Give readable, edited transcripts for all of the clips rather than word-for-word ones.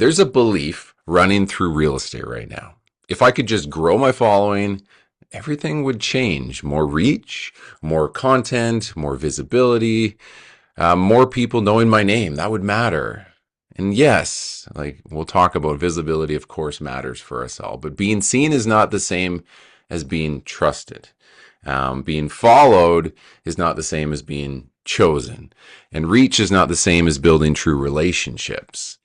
There's a belief running through real estate right now. If I could just grow my following, everything would change. More reach, more content, more visibility, more people knowing my name. That would matter. And yes, like we'll talk about visibility, of course, matters for us all, but being seen is not the same as being trusted. Being followed is not the same as being chosen. And reach is not the same as building true relationships.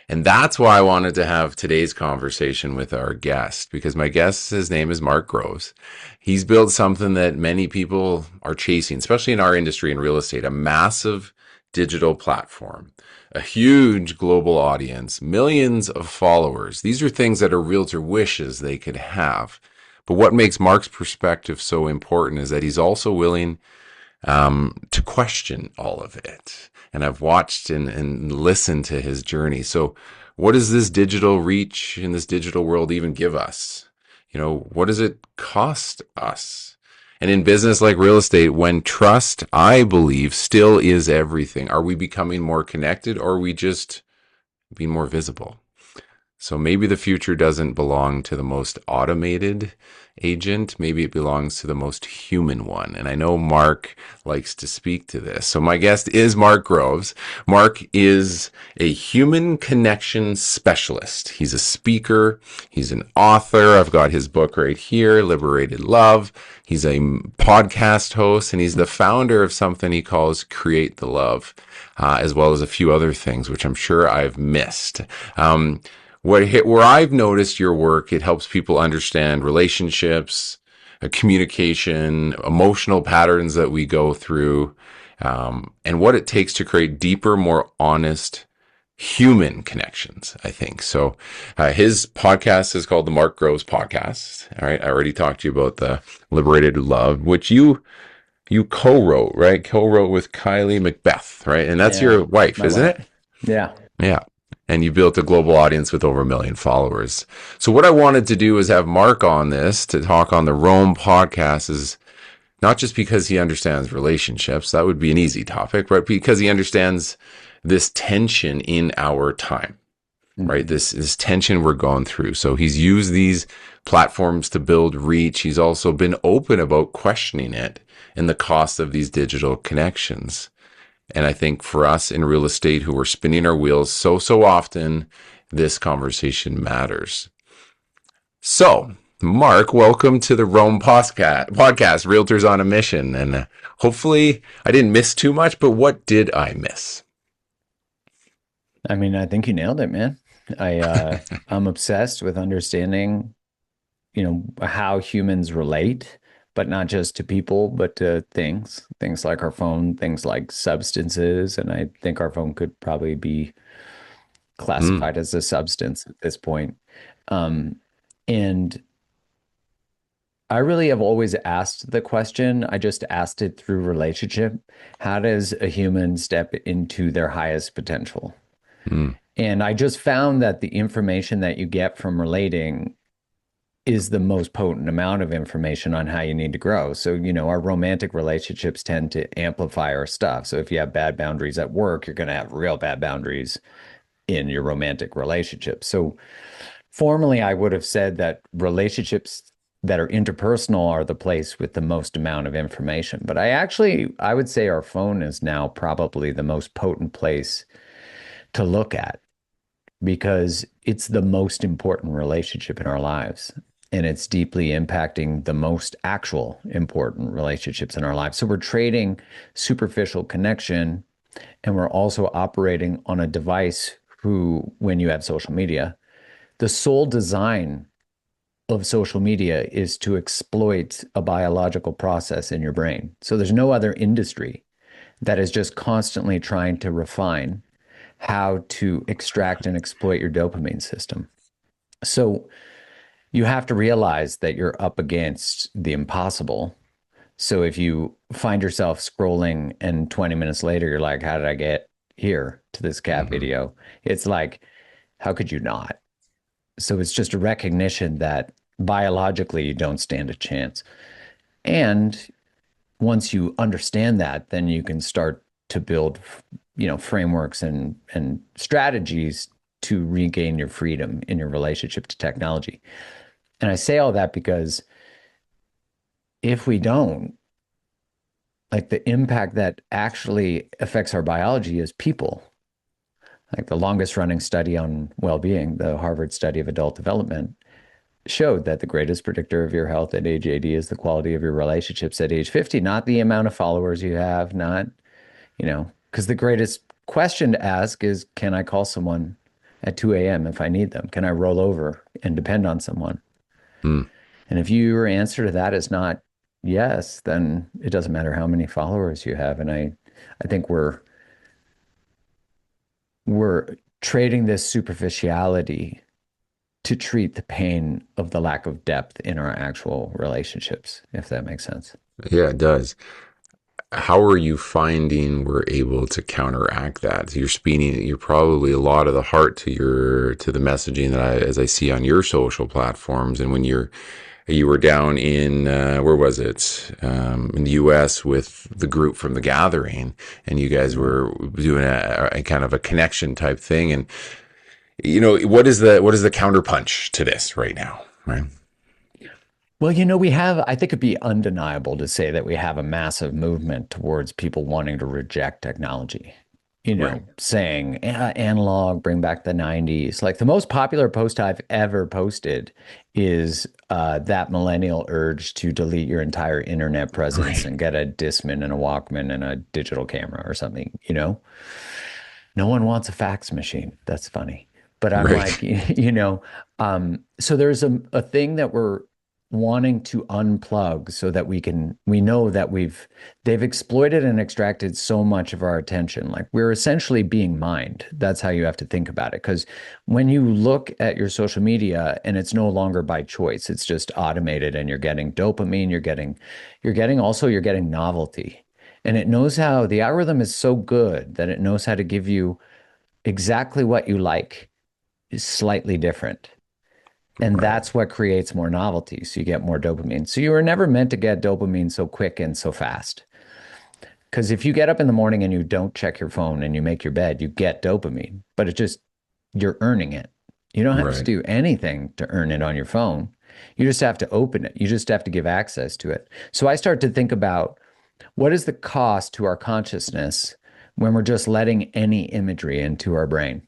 And that's why I wanted to have today's conversation with our guest, because my guest, his name is Mark Groves. He's built something that many people are chasing, especially in our industry in real estate, a massive digital platform, a huge global audience, millions of followers. These are things that a realtor wishes they could have. But what makes Mark's perspective so important is that he's also willing to question all of it. And I've watched and listened to his journey. So what does this digital reach in this digital world even give us? What does it cost us? And in business like real estate, when trust, I believe, still is everything, are we becoming more connected, or are we just being more visible? So maybe the future doesn't belong to the most automated agent. Maybe it belongs to the most human one. And I know Mark likes to speak to this. So my guest is Mark Groves. Mark is a human connection specialist. He's a speaker. He's an author. I've got his book right here, Liberated Love. He's a podcast host, and he's the founder of something he calls Create the Love, as well as a few other things, which I'm sure I've missed. Where I've noticed your work, it helps people understand relationships, communication, emotional patterns that we go through, and what it takes to create deeper, more honest human connections, I think. So his podcast is called the Mark Groves Podcast. All right. I already talked to you about the Liberated Love, which you co-wrote, right? Co-wrote with Kylie Macbeth, right? And that's Yeah, your wife, my isn't wife. it? Yeah. Yeah. And you built a global audience with over 1 million followers. So what I wanted to do is have Mark on this to talk on the Rome podcast, is not just because he understands relationships, that would be an easy topic, but because he understands this tension in our time, right? Hmm. This tension we're going through. So he's used these platforms to build reach. He's also been open about questioning it and the cost of these digital connections. And I think for us in real estate who are spinning our wheels so often, this conversation matters. So, Mark, welcome to the Rome podcast, Realtors on a Mission. And hopefully I didn't miss too much, but what did I miss? I mean, I think you nailed it, man. I'm obsessed with understanding, how humans relate, but not just to people, but to things like our phone, things like substances. And I think our phone could probably be Mm, classified as a substance at this point. Um, and I really have always asked the question. I just asked it through relationship. How does a human step into their highest potential? mm, And I just found that the information that you get from relating is the most potent amount of information on how you need to grow. So, our romantic relationships tend to amplify our stuff. So, if you have bad boundaries at work, you're going to have real bad boundaries in your romantic relationship. So, formerly, I would have said that relationships that are interpersonal are the place with the most amount of information. But I would say our phone is now probably the most potent place to look at because it's the most important relationship in our lives. And it's deeply impacting the most actual important relationships in our lives. So we're trading superficial connection, and we're also operating on a device when you have social media, the sole design of social media is to exploit a biological process in your brain. So there's no other industry that is just constantly trying to refine how to extract and exploit your dopamine system. So you have to realize that you're up against the impossible. So if you find yourself scrolling and 20 minutes later, you're like, how did I get here to this cat mhm. video? It's like, how could you not? So it's just a recognition that biologically you don't stand a chance. And once you understand that, then you can start to build, frameworks and strategies to regain your freedom in your relationship to technology. And I say all that because if we don't, like the impact that actually affects our biology is people. Like the longest running study on well-being, the Harvard study of adult development, showed that the greatest predictor of your health at age 80 is the quality of your relationships at age 50, not the amount of followers you have, not, because the greatest question to ask is, can I call someone at 2 a.m. if I need them? Can I roll over and depend on someone? Hmm. And if your answer to that is not yes, then it doesn't matter how many followers you have. And I think we're trading this superficiality to treat the pain of the lack of depth in our actual relationships, if that makes sense. Yeah, it does. How are you finding we're able to counteract that? So you're probably a lot of the heart to the messaging that as I see on your social platforms. And when you were down in where was it in the U.S. with the group from the gathering, and you guys Mhm. were doing a kind of a connection type thing. And what is the counterpunch to this right now, right? Well, I think it'd be undeniable to say that we have a massive movement towards people wanting to reject technology. Right, Saying analog, bring back the 90s. Like the most popular post I've ever posted is that millennial urge to delete your entire internet presence right, and get a Discman and a Walkman and a digital camera or something. No one wants a fax machine. That's funny. But I'm like, right. so there's a thing that we're wanting to unplug so that we know that they've exploited and extracted so much of our attention. Like we're essentially being mined. That's how you have to think about it. Because when you look at your social media and it's no longer by choice, it's just automated and you're getting dopamine, you're getting novelty. And it knows how the algorithm is so good that it knows how to give you exactly what you like is slightly different. And Right, that's what creates more novelty. So you get more dopamine. So you were never meant to get dopamine so quick and so fast. Because if you get up in the morning and you don't check your phone and you make your bed, you get dopamine, but you're earning it. You don't have to right. do anything to earn it on your phone. You just have to open it. You just have to give access to it. So I start to think about what is the cost to our consciousness when we're just letting any imagery into our brain?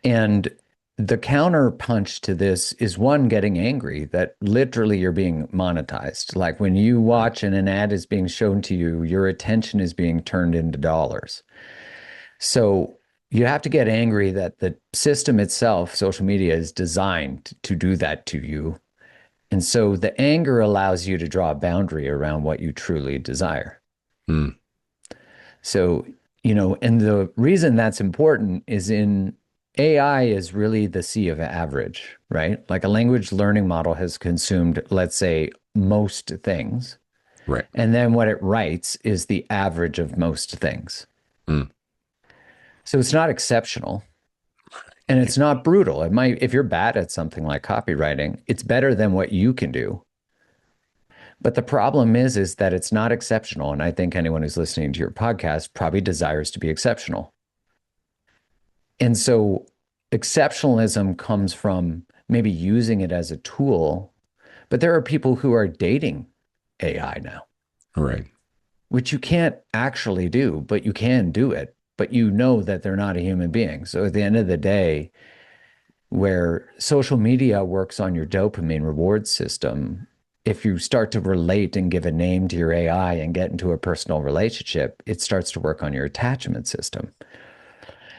And the counter punch to this is one getting angry that literally you're being monetized. Like when you Right. watch and an ad is being shown to you, your attention is being turned into dollars. So you have to get angry that the system itself, social media, is designed to do that to you. And so the anger allows you to draw a boundary around what you truly desire. Hmm. So, and the reason that's important is in AI is really the sea of average, right? Like a language learning model has consumed, let's say, most things. Right. And then what it writes is the average of most things. Hmm. So it's not exceptional and it's not brutal. If you're bad at something like copywriting, it's better than what you can do. But the problem is that it's not exceptional. And I think anyone who's listening to your podcast probably desires to be exceptional. And so exceptionalism comes from maybe using it as a tool, but there are people who are dating AI now, Right. which you can't actually do, but you can do it. But you know that they're not a human being. So at the end of the day, where social media works on your dopamine reward system, if you start to relate and give a name to your AI and get into a personal relationship, it starts to work on your attachment system.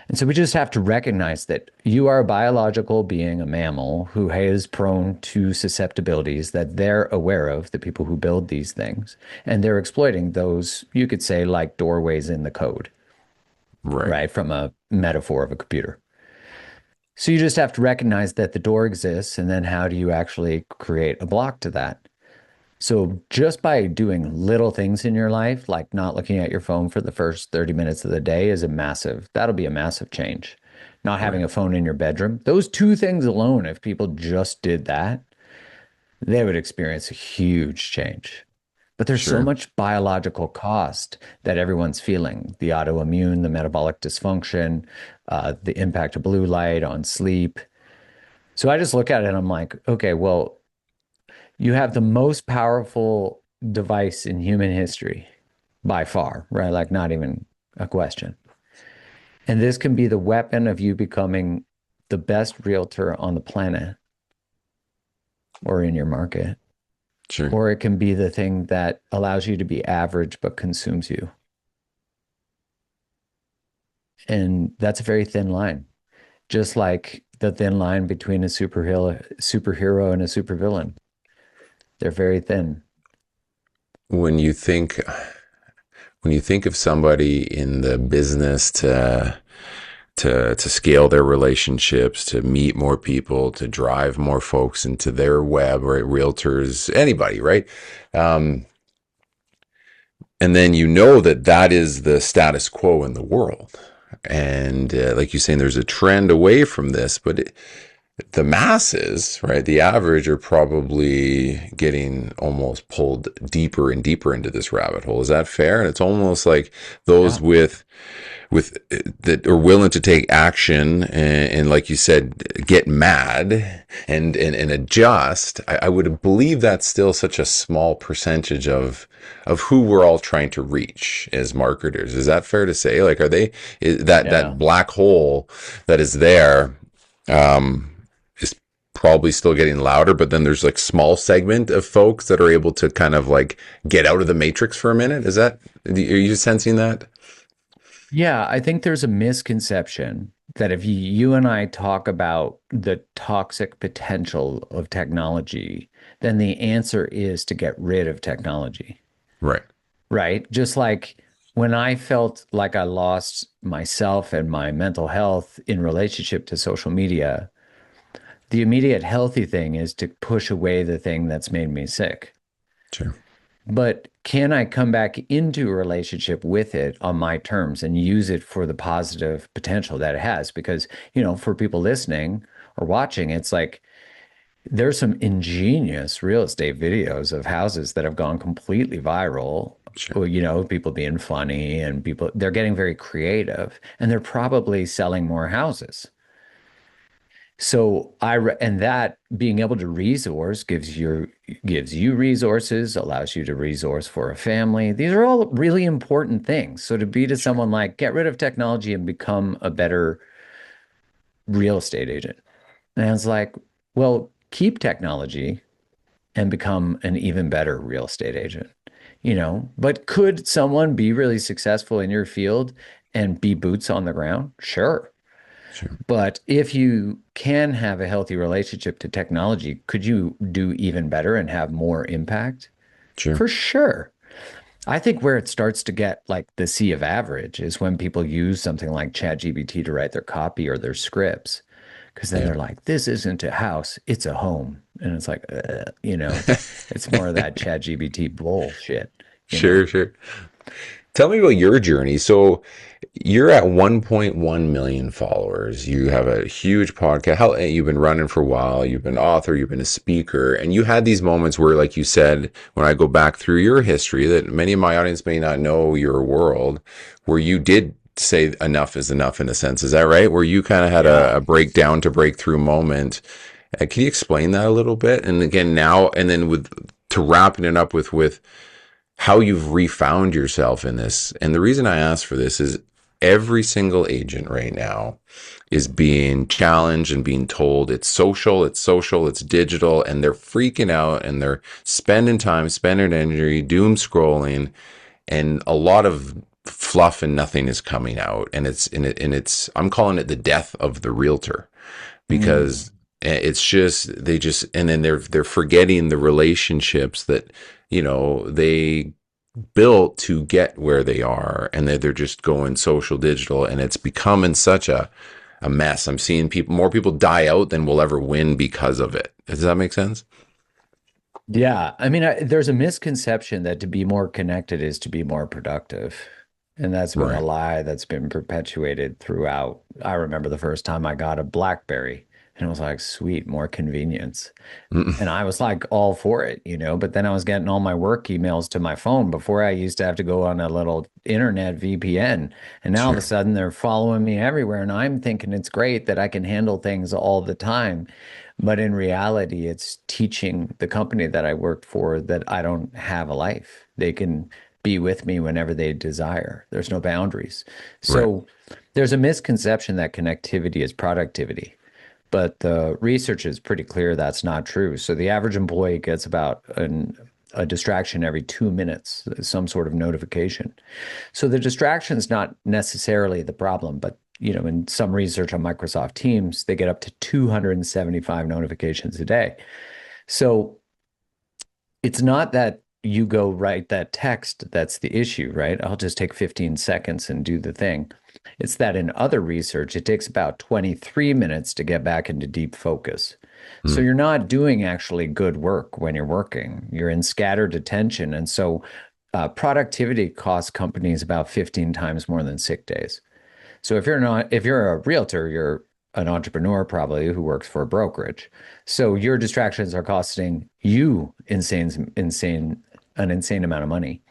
And so we just have to recognize that you are a biological being, a mammal who is prone to susceptibilities that they're aware of, the people who build these things, and they're exploiting those, you could say, like doorways in the code, Right. right? From a metaphor of a computer. So you just have to recognize that the door exists, and then how do you actually create a block to that? So just by doing little things in your life, like not looking at your phone for the first 30 minutes of the day that'll be a massive change. Not having Right. a phone in your bedroom. Those two things alone, if people just did that, they would experience a huge change. But there's so Sure. much biological cost that everyone's feeling, the autoimmune, the metabolic dysfunction, the impact of blue light on sleep. So I just look at it and I'm like, okay, well, you have the most powerful device in human history by far, right? Like, not even a question. And this can be the weapon of you becoming the best realtor on the planet or in your market, Sure. or it can be the thing that allows you to be average but consumes you. And that's a very thin line, just like the thin line between a superhero and a supervillain. They're very thin. When you think when you think of somebody in the business to scale their relationships, to meet more people, to drive more folks into their web, right? Realtors, anybody, right? Um, and then you know that that is the status quo in the world. And like you're saying, there's a trend away from this, but the masses, right, the average are probably getting almost pulled deeper and deeper into this rabbit hole. Is that fair? And it's almost like those Yeah. with that are willing to take action and like you said, get mad and adjust. I would believe that's still such a small percentage of who we're all trying to reach as marketers. Is that fair to say? Like, are they that Yeah. black hole that is there? Is probably still getting louder, but then there's like small segment of folks that are able to kind of like get out of the matrix for a minute. Is that, are you sensing that? Yeah, I think there's a misconception that if you and I talk about the toxic potential of technology, then the answer is to get rid of technology, Right. right? Just like when I felt like I lost myself and my mental health in relationship to social media, the immediate healthy thing is to push away the thing that's made me sick. Sure. But can I come back into a relationship with it on my terms and use it for the positive potential that it has? Because, for people listening or watching, it's like there's some ingenious real estate videos of houses that have gone completely viral. Sure. Or, people being funny and they're getting very creative and they're probably selling more houses. So and that being able to resource gives you resources, allows you to resource for a family. These are all really important things. So to be to Sure. someone like get rid of technology and become a better real estate agent. And it's like, well, keep technology and become an even better real estate agent. But could someone be really successful in your field and be boots on the ground? Sure. Sure. But if you can have a healthy relationship to technology, could you do even better and have more impact? Sure. For sure. I think where it starts to get like the sea of average is when people use something like ChatGPT to write their copy or their scripts. Because then Yeah. they're like, this isn't a house, it's a home. And it's like, it's more of that ChatGPT bullshit, you know? Sure. Sure. Tell me about your journey. So you're at 1.1 million followers. You have a huge podcast. How you've been running for a while. You've been an author. You've been a speaker, and you had these moments where, like you said, when I go back through your history, that many of my audience may not know your world, where you did say enough is enough in a sense. Is that right? Where you kind of had Yeah. a breakdown to breakthrough moment. Can you explain that a little bit? And again, now and then with to wrapping it up with how you've refound yourself in this. And the reason I ask for this is every single agent right now is being challenged and being told it's social, it's digital, and they're freaking out and they're spending time, spending energy, doom scrolling, and a lot of fluff and nothing is coming out. And it's I'm calling it the death of the realtor Mm. because it's just they just and then they're forgetting the relationships that they built to get where they are, and they're just going social digital, and it's becoming such a mess. I'm seeing more people die out than will ever win because of it. Does that make sense? Yeah. I mean, there's a misconception that to be more connected is to be more productive. And that's been a Right. lie that's been perpetuated throughout. I remember the first time I got a BlackBerry. And it was like, sweet, more convenience. And Mm-mm. I was like all for it, but then I was getting all my work emails to my phone. Before, I used to have to go on a little internet VPN. And now all of a Sure. sudden they're following me everywhere. And I'm thinking it's great that I can handle things all the time. But in reality, it's teaching the company that I worked for that I don't have a life. They can be with me whenever they desire. There's no boundaries. Right. So there's a misconception that connectivity is productivity. But the research is pretty clear that's not true. So the average employee gets about a distraction every 2 minutes, some sort of notification. So the distraction is not necessarily the problem, but in some research on Microsoft Teams, they get up to 275 notifications a day. So it's not that you go write that text that's the issue, right? I'll just take 15 seconds and do the thing. It's that in other research, it takes about 23 minutes to get back into deep focus. So Mm. you're not doing actually good work when you're working. You're in scattered attention. And so productivity costs companies about 15 times more than sick days. So if you're a realtor, you're an entrepreneur probably who works for a brokerage. So your distractions are costing you an insane amount of money.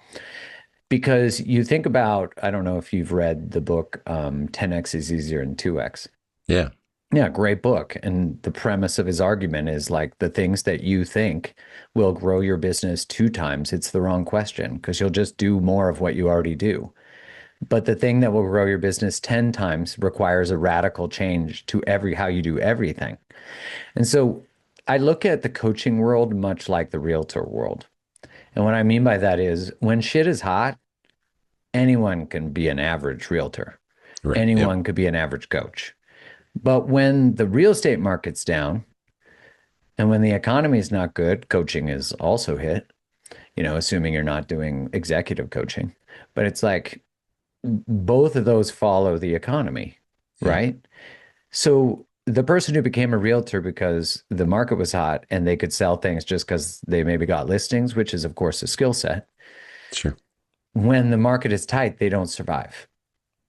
Because you think about, I don't know if you've read the book 10x is easier than 2x. Yeah. Yeah, great book. And the premise of his argument is like the things that you think will grow your business 2 times, it's the wrong question because you'll just do more of what you already do. But the thing that will grow your business 10 times requires a radical change to every how you do everything. And so I look at the coaching world much like the realtor world. And what I mean by that is when shit is hot, anyone can be an average realtor. Right. Yep. Anyone could be an average coach. But when the real estate market's down and when the economy is not good, coaching is also hit, assuming you're not doing executive coaching. But it's like both of those follow the economy, Yeah. right? So the person who became a realtor because the market was hot and they could sell things just because they maybe got listings, which is, of course, a skill set. Sure. When the market is tight, they don't survive.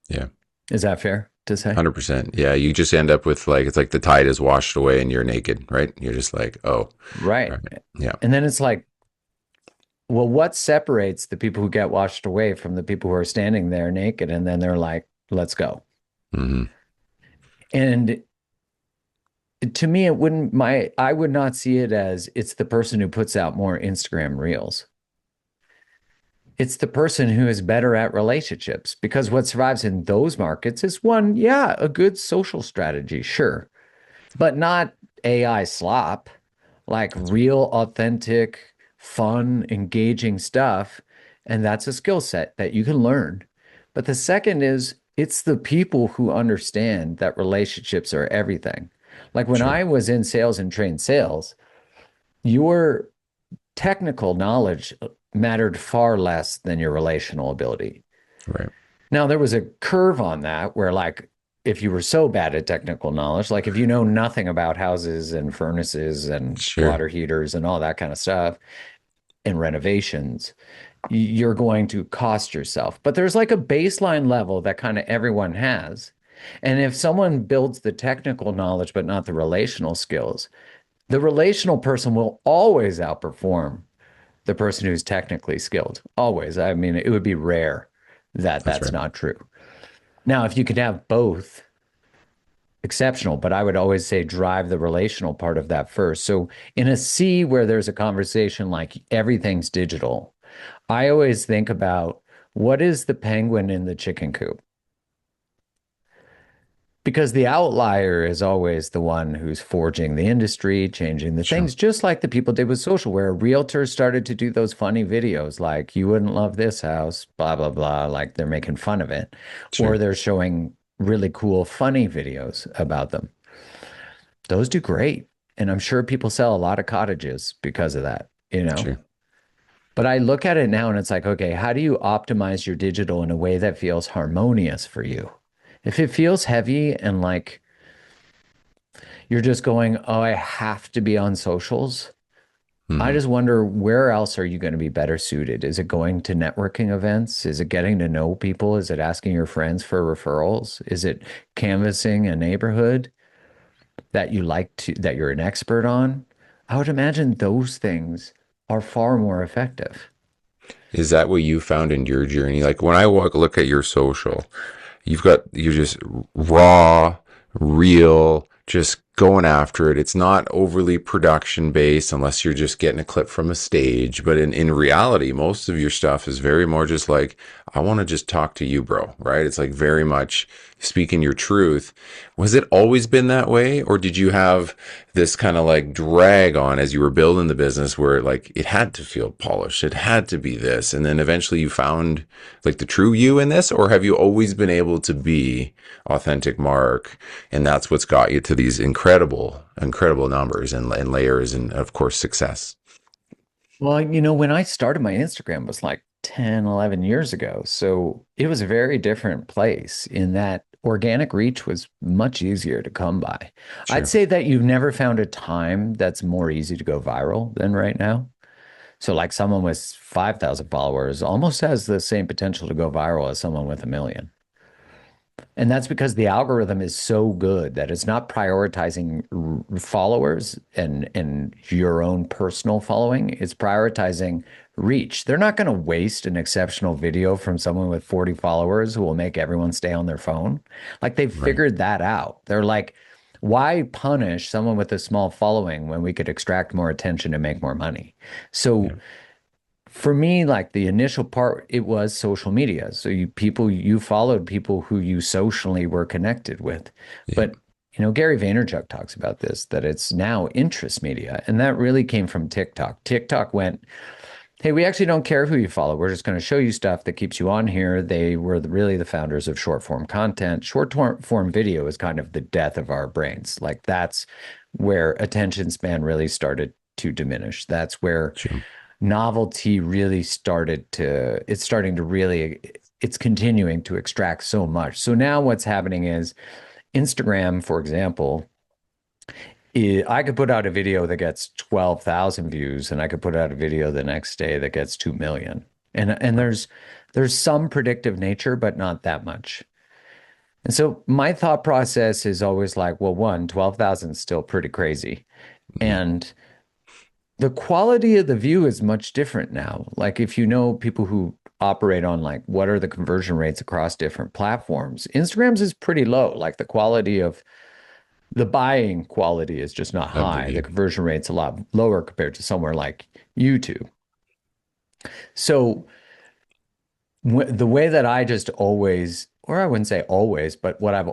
Yeah. Is that fair to say? 100%. Yeah. You just end up with like, it's like the tide is washed away and you're naked, right? You're just like, oh, Right. right. Yeah. And then it's like, well, what separates the people who get washed away from the people who are standing there naked and then they're like, let's go. Hmm. And to me, I would not see it as it's the person who puts out more Instagram reels. It's the person who is better at relationships because what survives in those markets is one, yeah, a good social strategy, sure, but not AI slop, like That's real, authentic, fun, engaging stuff. And that's a skill set that you can learn. But the second is it's the people who understand that relationships are everything. Like when sure. I was in sales and trained sales, your technical knowledge mattered far less than your relational ability. Right. Now, there was a curve on that where, like, if you were so bad at technical knowledge, like if you know nothing about houses and furnaces and Sure. water heaters and all that kind of stuff and renovations, you're going to cost yourself. But there's like a baseline level that kind of everyone has. And if someone builds the technical knowledge, but not the relational skills, the relational person will always outperform the person who's technically skilled. Always. I mean, it would be rare that That's that's right. not true. Now, if you could have both, exceptional, but I would always say drive the relational part of that first. So in a sea where there's a conversation like everything's digital, I always think about what is the penguin in the chicken coop? Because the outlier is always the one who's forging the industry, changing the Sure. things, just like the people did with social, where realtors started to do those funny videos like, you wouldn't love this house, blah, blah, blah, like they're making fun of it, or Sure. they're showing really cool, funny videos about them. Those do great. And I'm sure people sell a lot of cottages because of that. Sure. But I look at it now and it's like, okay, how do you optimize your digital in a way that feels harmonious for you? If it feels heavy and like you're just going, oh, I have to be on socials. I Hmm. just wonder where else are you going to be better suited? Is it going to networking events? Is it getting to know people? Is it asking your friends for referrals? Is it canvassing a neighborhood? that you like to, that you're an expert on, I would imagine those things are far more effective. Is that what you found in your journey? Like when I look at your social, you're just raw, real, just going after it. It's not overly production based unless you're just getting a clip from a stage. But in reality, most of your stuff is very more just like, I want to just talk to you, bro, right? It's like very much speaking your truth. Was it always been that way? Or did you have this kind of like drag on as you were building the business where like it had to feel polished? It had to be this. And then eventually you found like the true you in this? Or have you always been able to be authentic Mark? And that's what's got you to these incredible numbers and layers and, of course, success. Well, when I started my Instagram was like 10, 11 years ago. So it was a very different place in that organic reach was much easier to come by. I'd Sure. say that you've never found a time that's more easy to go viral than right now. So like someone with 5,000 followers almost has the same potential to go viral as someone with a million. And that's because the algorithm is so good that it's not prioritizing followers and your own personal following. It's prioritizing reach. They're not going to waste an exceptional video from someone with 40 followers who will make everyone stay on their phone. Like they've Right. figured that out. They're like, why punish someone with a small following when we could extract more attention and make more money? So Yeah. for me, like the initial part, it was social media. So you followed people who you socially were connected with. Yeah. But Gary Vaynerchuk talks about this, that it's now interest media. And that really came from TikTok. TikTok went, hey, we actually don't care who you follow. We're just going to show you stuff that keeps you on here. They were really the founders of short form content. Form video is kind of the death of our brains. Like that's where attention span really started to diminish. That's where Sure. novelty really it's starting to really, it's continuing to extract so much. So now what's happening is Instagram, for example, I could put out a video that gets 12,000 views and I could put out a video the next day that gets 2 million. And there's some predictive nature, but not that much. And so my thought process is always like, well, 12,000 is still pretty crazy. Yeah. And the quality of the view is much different now. Like if you know people who operate on like what are the conversion rates across different platforms, Instagram's is pretty low. Like the buying quality is just not Of the high. The view. conversion rate's a lot lower compared to somewhere like YouTube. So the way that I just always, or I wouldn't say always, but what I've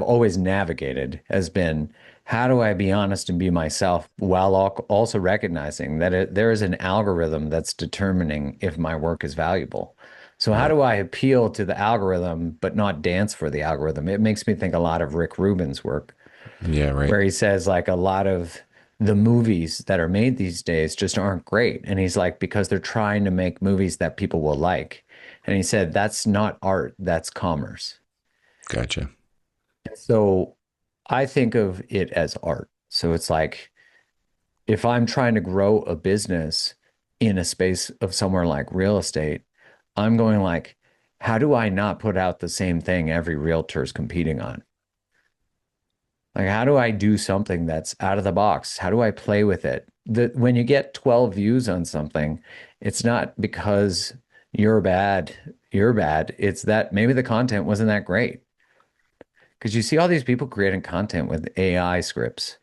always navigated has been how do I be honest and be myself while also recognizing that there is an algorithm that's determining if my work is valuable. So how Right. do I appeal to the algorithm but not dance for the algorithm? It makes me think a lot of Rick Rubin's work Yeah. Right. where he says like a lot of the movies that are made these days just aren't great. And he's like, because they're trying to make movies that people will like. And he said, that's not art, that's commerce. Gotcha. So I think of it as art. So it's like if I'm trying to grow a business in a space of somewhere like real estate, I'm going like, how do I not put out the same thing every realtor is competing on? Like, how do I do something that's out of the box? How do I play with it? When you get 12 views on something, it's not because you're bad, you're bad. It's that maybe the content wasn't that great. Because you see all these people creating content with AI scripts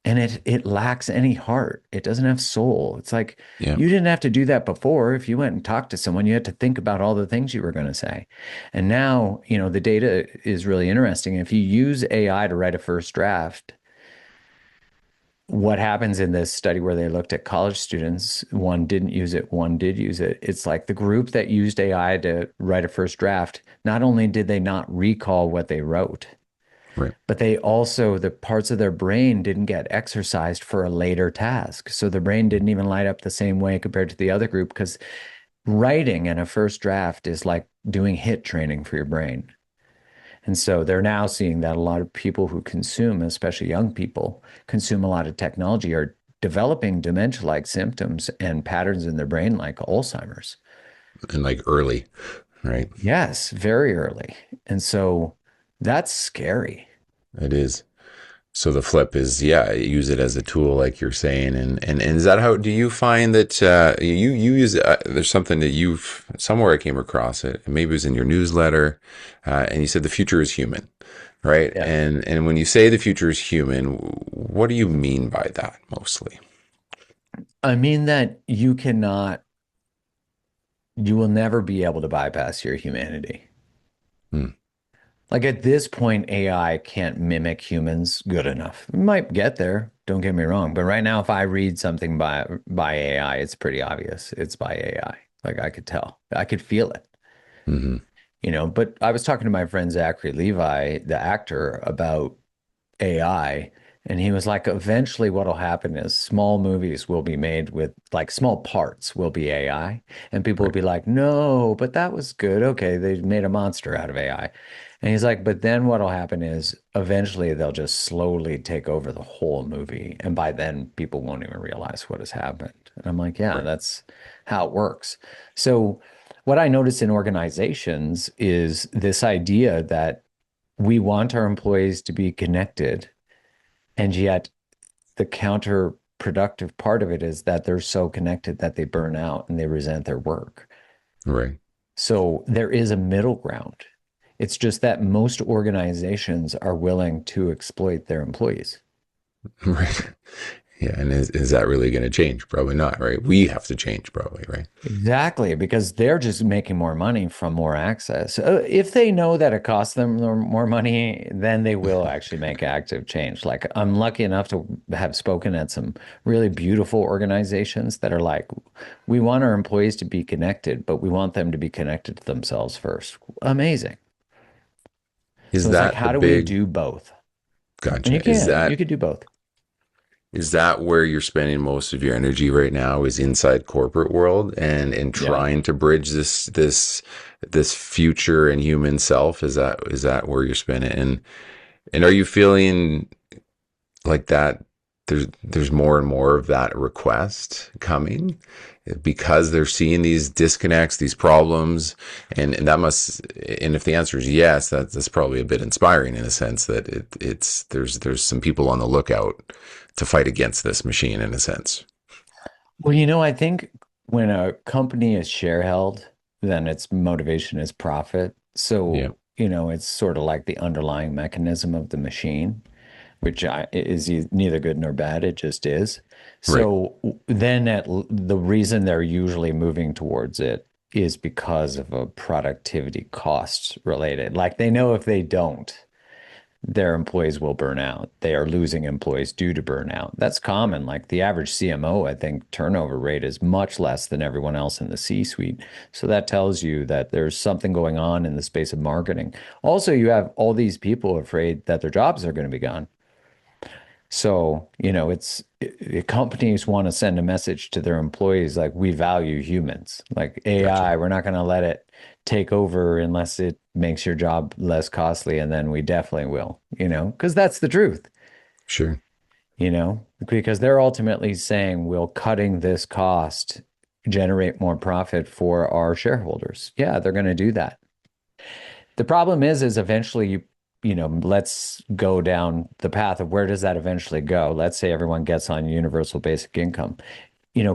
and it lacks any heart. It doesn't have soul. It's like Yeah. you didn't have to do that before. If you went and talked to someone, you had to think about all the things you were going to say. And now, the data is really interesting. If you use AI to write a first draft, what happens in this study where they looked at college students, one didn't use it, one did use it. It's like the group that used AI to write a first draft, not only did they not recall what they wrote, Right. but they also, the parts of their brain didn't get exercised for a later task. So the brain didn't even light up the same way compared to the other group because writing in a first draft is like doing hit training for your brain. And so they're now seeing that a lot of people who consume, especially young people, consume a lot of technology are developing dementia-like symptoms and patterns in their brain like Alzheimer's. And like early. Right. Yes, very early. And so that's scary. It is. So the flip is, yeah, use it as a tool, like you're saying, and is that how? Do you find that you use? There's something that you've somewhere I came across it, and maybe it was in your newsletter, and you said the future is human, right? Yeah. And when you say the future is human, what do you mean by that mostly? I mean that you will never be able to bypass your humanity. Hmm, Like at this point, AI can't mimic humans good enough. It might get there, don't get me wrong, but right now, if I read something by AI, it's pretty obvious it's by AI. Like I could tell, I could feel it, hmm. But I was talking to my friend Zachary Levi, the actor, about AI. And he was like, eventually, what'll happen is small movies will be made with like small parts will be AI. And people will Right, be like, no, but that was good. Okay, they made a monster out of AI. And he's like, but then what'll happen is eventually they'll just slowly take over the whole movie. And by then, people won't even realize what has happened. And I'm like, yeah, right, that's how it works. So, what I notice in organizations is this idea that we want our employees to be connected, and yet the counterproductive part of it is that they're so connected that they burn out and they resent their work. right, So there is a middle ground. It's just that most organizations are willing to exploit their employees. right. Yeah, and is that really going to change? Probably not, right? We have to change, probably, right? Exactly, because they're just making more money from more access. If they know that it costs them more money, then they will actually make active change. Like I'm lucky enough to have spoken at some really beautiful organizations that are like, we want our employees to be connected, but we want them to be connected to themselves first. Amazing. Is So it's like, that a how do we big do both? And gotcha? Is you that could do both. is that where you're spending most of your energy right now? Is inside corporate world and Yeah. trying to bridge this future and human self? Is that where you're spending? And are you feeling like that there's more and more of that request coming because they're seeing these disconnects, these problems, and that must, and if the answer is yes, that's probably a bit inspiring in a sense that it's there's some people on the lookout to fight against this machine in a sense. Well, I think when a company is share held, then its motivation is profit. Yeah, So, it's sort of like the underlying mechanism of the machine, which is neither good nor bad. It just is. right, So then the reason they're usually moving towards it is because of a productivity costs related. Like they know if they don't, their employees will burn out. They are losing employees due to burnout. That's common. Like the average CMO, I think turnover rate is much less than everyone else in the C-suite. So that tells you that there's something going on in the space of marketing. Also, you have all these people afraid that their jobs are going to be gone. So, companies want to send a message to their employees like we value humans. Like gotcha, AI, we're not going to let it take over unless it makes your job less costly, and then we definitely will, because that's the truth, sure. because they're ultimately saying, will cutting this cost generate more profit for our shareholders? Yeah, they're going to do that. The problem is eventually let's go down the path of where does that eventually go? Let's say everyone gets on universal basic income.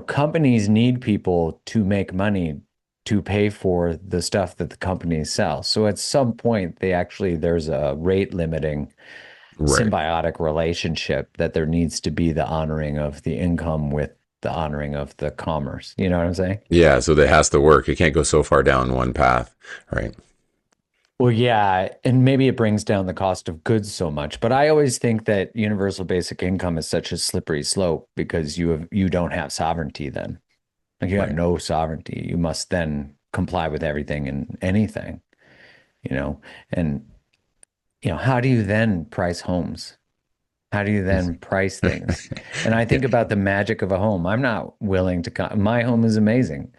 Companies need people to make money to pay for the stuff that the companies sell. So at some point, there's a rate limiting Right. symbiotic relationship that there needs to be the honoring of the income with the honoring of the commerce. You know what I'm saying? Yeah, so that has to work. It can't go so far down one path, right? Well, yeah, and maybe it brings down the cost of goods so much, but I always think that universal basic income is such a slippery slope because you don't have sovereignty then. Like you have Right. no sovereignty. You must then comply with everything and anything, you know. And how do you then price homes? How do you then price things? And I Yeah, think about the magic of a home. I'm not willing to my home is amazing.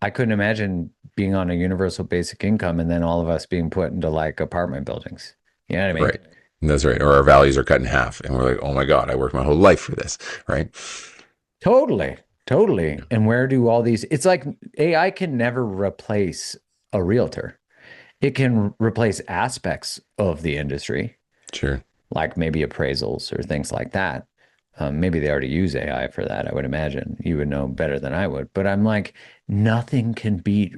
I couldn't imagine being on a universal basic income and then all of us being put into like apartment buildings. You know what I mean? right. That's right. Or our values are cut in half, and we're like, "Oh my God, I worked my whole life for this," right? Totally. Totally. And where do all these, it's like AI can never replace a realtor. It can replace aspects of the industry, Sure. like maybe appraisals or things like that. Maybe they already use AI for that. I would imagine you would know better than I would. But I'm like, nothing can beat,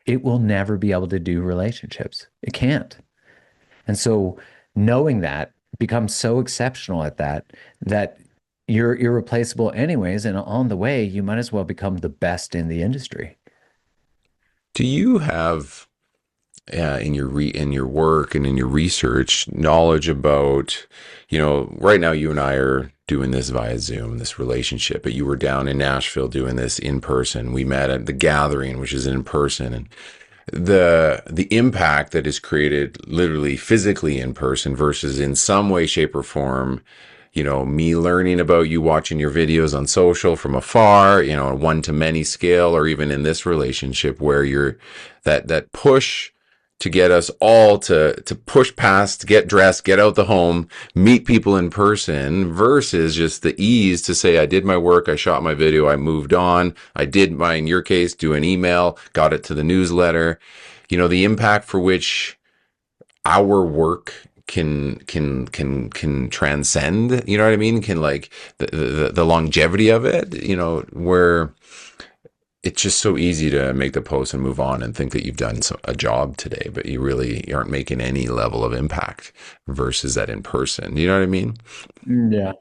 it will never be able to do relationships. It can't. And so knowing that becomes so exceptional at that that you're irreplaceable anyways. And on the way, you might as well become the best in the industry. Do you have in your work and in your research knowledge about, right now you and I are doing this via Zoom, this relationship, but you were down in Nashville doing this in person. We met at the gathering, which is in person, and the impact that is created literally physically in person versus in some way, shape, or form, me learning about you, watching your videos on social from afar, a one to many scale, or even in this relationship where you're that push to get us all to push past, get dressed, get out the home, meet people in person versus just the ease to say, I did my work, I shot my video, I moved on, I did my, in your case, do an email, got it to the newsletter. The impact for which our work can transcend, you know what I mean? Can like the longevity of it, where it's just so easy to make the post and move on and think that you've done a job today, but you really aren't making any level of impact versus that in person. You know what I mean? Yeah.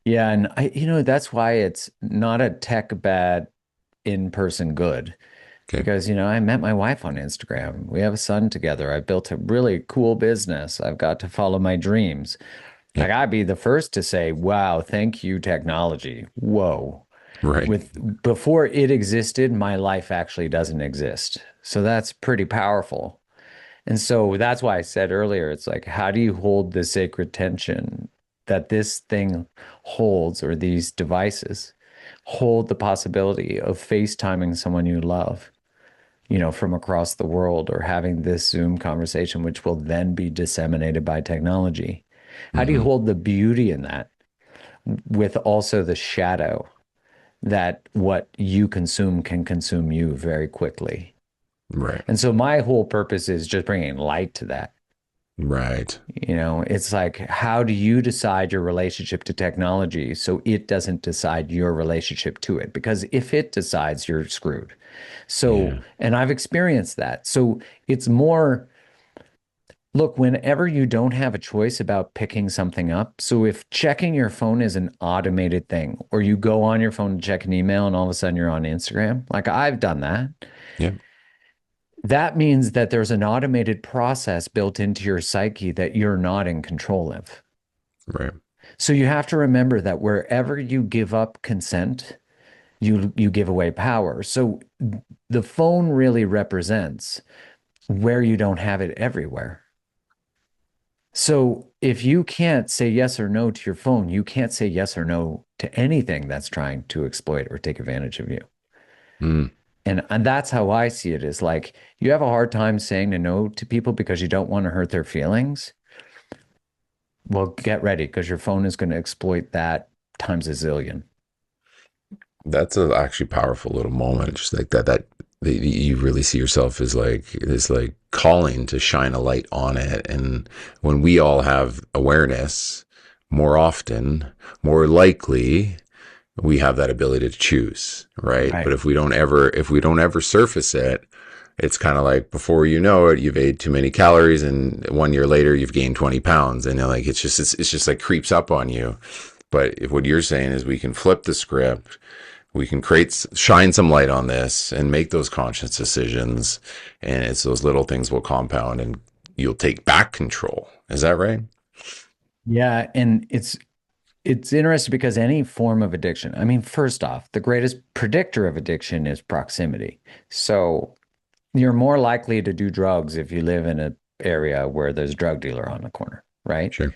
Yeah, and that's why it's not a tech bad in-person good. Okay. Because, I met my wife on Instagram. We have a son together. I built a really cool business. I've got to follow my dreams. Yeah. I gotta be the first to say, wow, thank you, technology. Whoa. Right. Before it existed, my life actually doesn't exist. So that's pretty powerful. And so that's why I said earlier, it's like, how do you hold the sacred tension that this thing holds, or these devices hold the possibility of FaceTiming someone you love, from across the world, or having this Zoom conversation, which will then be disseminated by technology? How do you Mm-hmm. hold the beauty in that with also the shadow that what you consume can consume you very quickly? Right. And so my whole purpose is just bringing light to that. Right. It's like, how do you decide your relationship to technology so it doesn't decide your relationship to it? Because if it decides, you're screwed. So, Yeah. and I've experienced that. So it's more, look, whenever you don't have a choice about picking something up. So if checking your phone is an automated thing, or you go on your phone to check an email and all of a sudden you're on Instagram, like I've done that. Yeah. That means that there's an automated process built into your psyche that you're not in control of. Right. So you have to remember that wherever you give up consent, you give away power. So the phone really represents where you don't have it everywhere. So if you can't say yes or no to your phone, you can't say yes or no to anything that's trying to exploit or take advantage of you. Mm. And that's how I see it, is like, you have a hard time saying no to people because you don't want to hurt their feelings. Well, get ready, because your phone is going to exploit that times a zillion. That's a actually powerful little moment, just like that you really see yourself as like this like calling to shine a light on it. And when we all have awareness, more often, more likely, we have that ability to choose, right? But Right. if we don't ever surface it, it's kind of like before you know it, you've ate too many calories, and 1 year later, you've gained 20 pounds, and like it's just like creeps up on you. But if what you're saying is we can flip the script, we can shine some light on this and make those conscious decisions, and it's those little things will compound, and you'll take back control. Is that right? Yeah, and it's interesting because any form of addiction, I mean, first off, the greatest predictor of addiction is proximity. So you're more likely to do drugs if you live in an area where there's a drug dealer on the corner, right? Sure.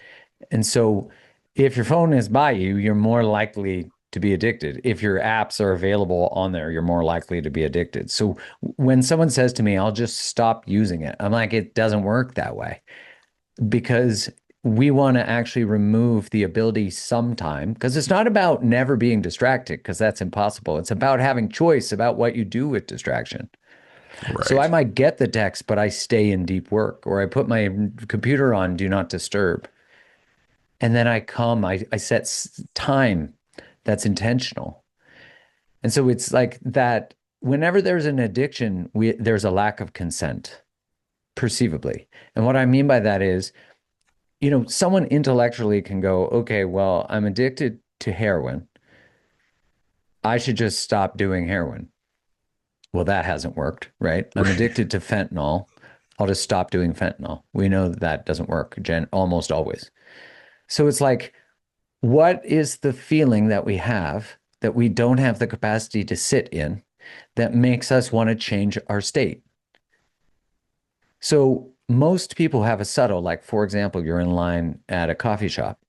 And so if your phone is by you, you're more likely to be addicted. If your apps are available on there, you're more likely to be addicted. So when someone says to me, I'll just stop using it, I'm like, it doesn't work that way, because we want to actually remove the ability sometime, because it's not about never being distracted, because that's impossible. It's about having choice about what you do with distraction. So I Right. might get the text, but I stay in deep work, or I put my computer on do not disturb. And then I set time that's intentional. And so it's like that whenever there's an addiction, there's a lack of consent, perceivably. And what I mean by that is, someone intellectually can go, okay, well, I'm addicted to heroin. I should just stop doing heroin. Well, that hasn't worked, right? I'm addicted to fentanyl. I'll just stop doing fentanyl. We know that that doesn't work almost always. So it's like, what is the feeling that we have that we don't have the capacity to sit in that makes us want to change our state? So most people have a subtle, like, for example, you're in line at a coffee shop.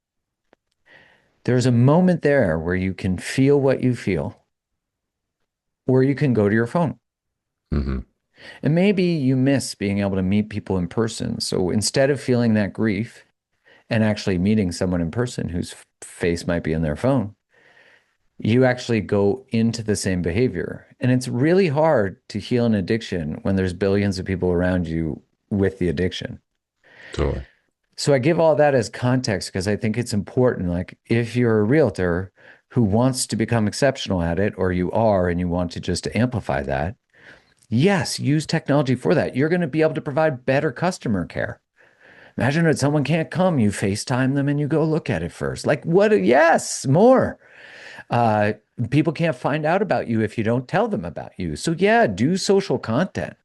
There's a moment there where you can feel what you feel, or you can go to your phone. Hmm. And maybe you miss being able to meet people in person. So instead of feeling that grief and actually meeting someone in person whose face might be in their phone, you actually go into the same behavior. And it's really hard to heal an addiction when there's billions of people around you with the addiction. Totally. So I give all that as context because I think it's important. Like, if you're a realtor who wants to become exceptional at it, or you are and you want to just amplify that, yes, use technology for that. You're going to be able to provide better customer care. Imagine that someone can't come, you FaceTime them and you go look at it first. Like, what? Yes, more. Uh, People can't find out about you if you don't tell them about you. So, yeah, do social content.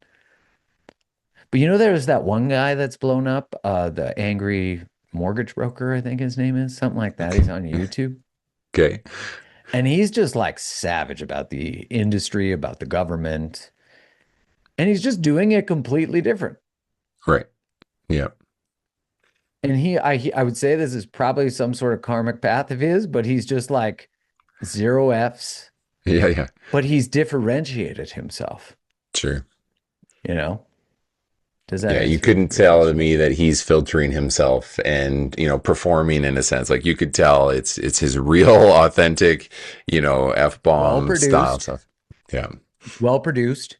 But there's that one guy that's blown up, the angry mortgage broker, I think his name is, something like that. He's on YouTube. Okay. And he's just like savage about the industry, about the government. And he's just doing it completely different. Right. Yeah. And I would say this is probably some sort of karmic path of his, but he's just like zero F's, Yeah. Yeah. but he's differentiated himself, Sure. you know? Does that Yeah, you answer couldn't your tell to question? me that he's filtering himself and, performing in a sense. Like you could tell it's his real authentic, Well F-bomb style produced. stuff. Yeah. It's well produced.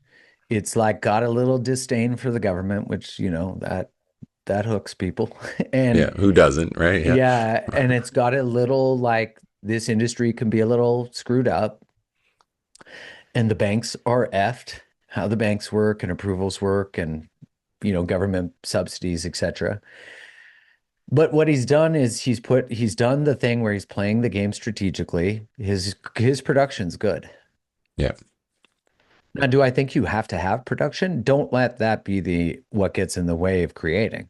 It's like got a little disdain for the government, which, that hooks people. Yeah. And Who doesn't, right? Yeah. yeah, and it's got a little like this industry can be a little screwed up, and the banks are effed, how the banks work and approvals work and government subsidies, etc. But what he's done is he's done the thing where he's playing the game strategically. His production's good. Yeah. Now, do I think you have to have production? Don't let that be the what gets in the way of creating.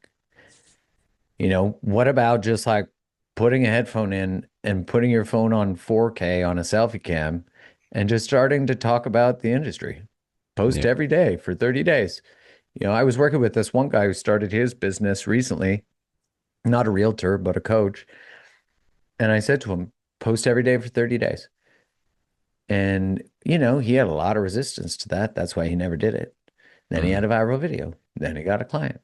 What about just like putting a headphone in and putting your phone on 4K on a selfie cam and just starting to talk about the industry? Post Yeah. every day for 30 days. I was working with this one guy who started his business recently, not a realtor, but a coach. And I said to him, post every day for 30 days. And, he had a lot of resistance to that. That's why he never did it. Then he Mm. had a viral video. Then he got a client.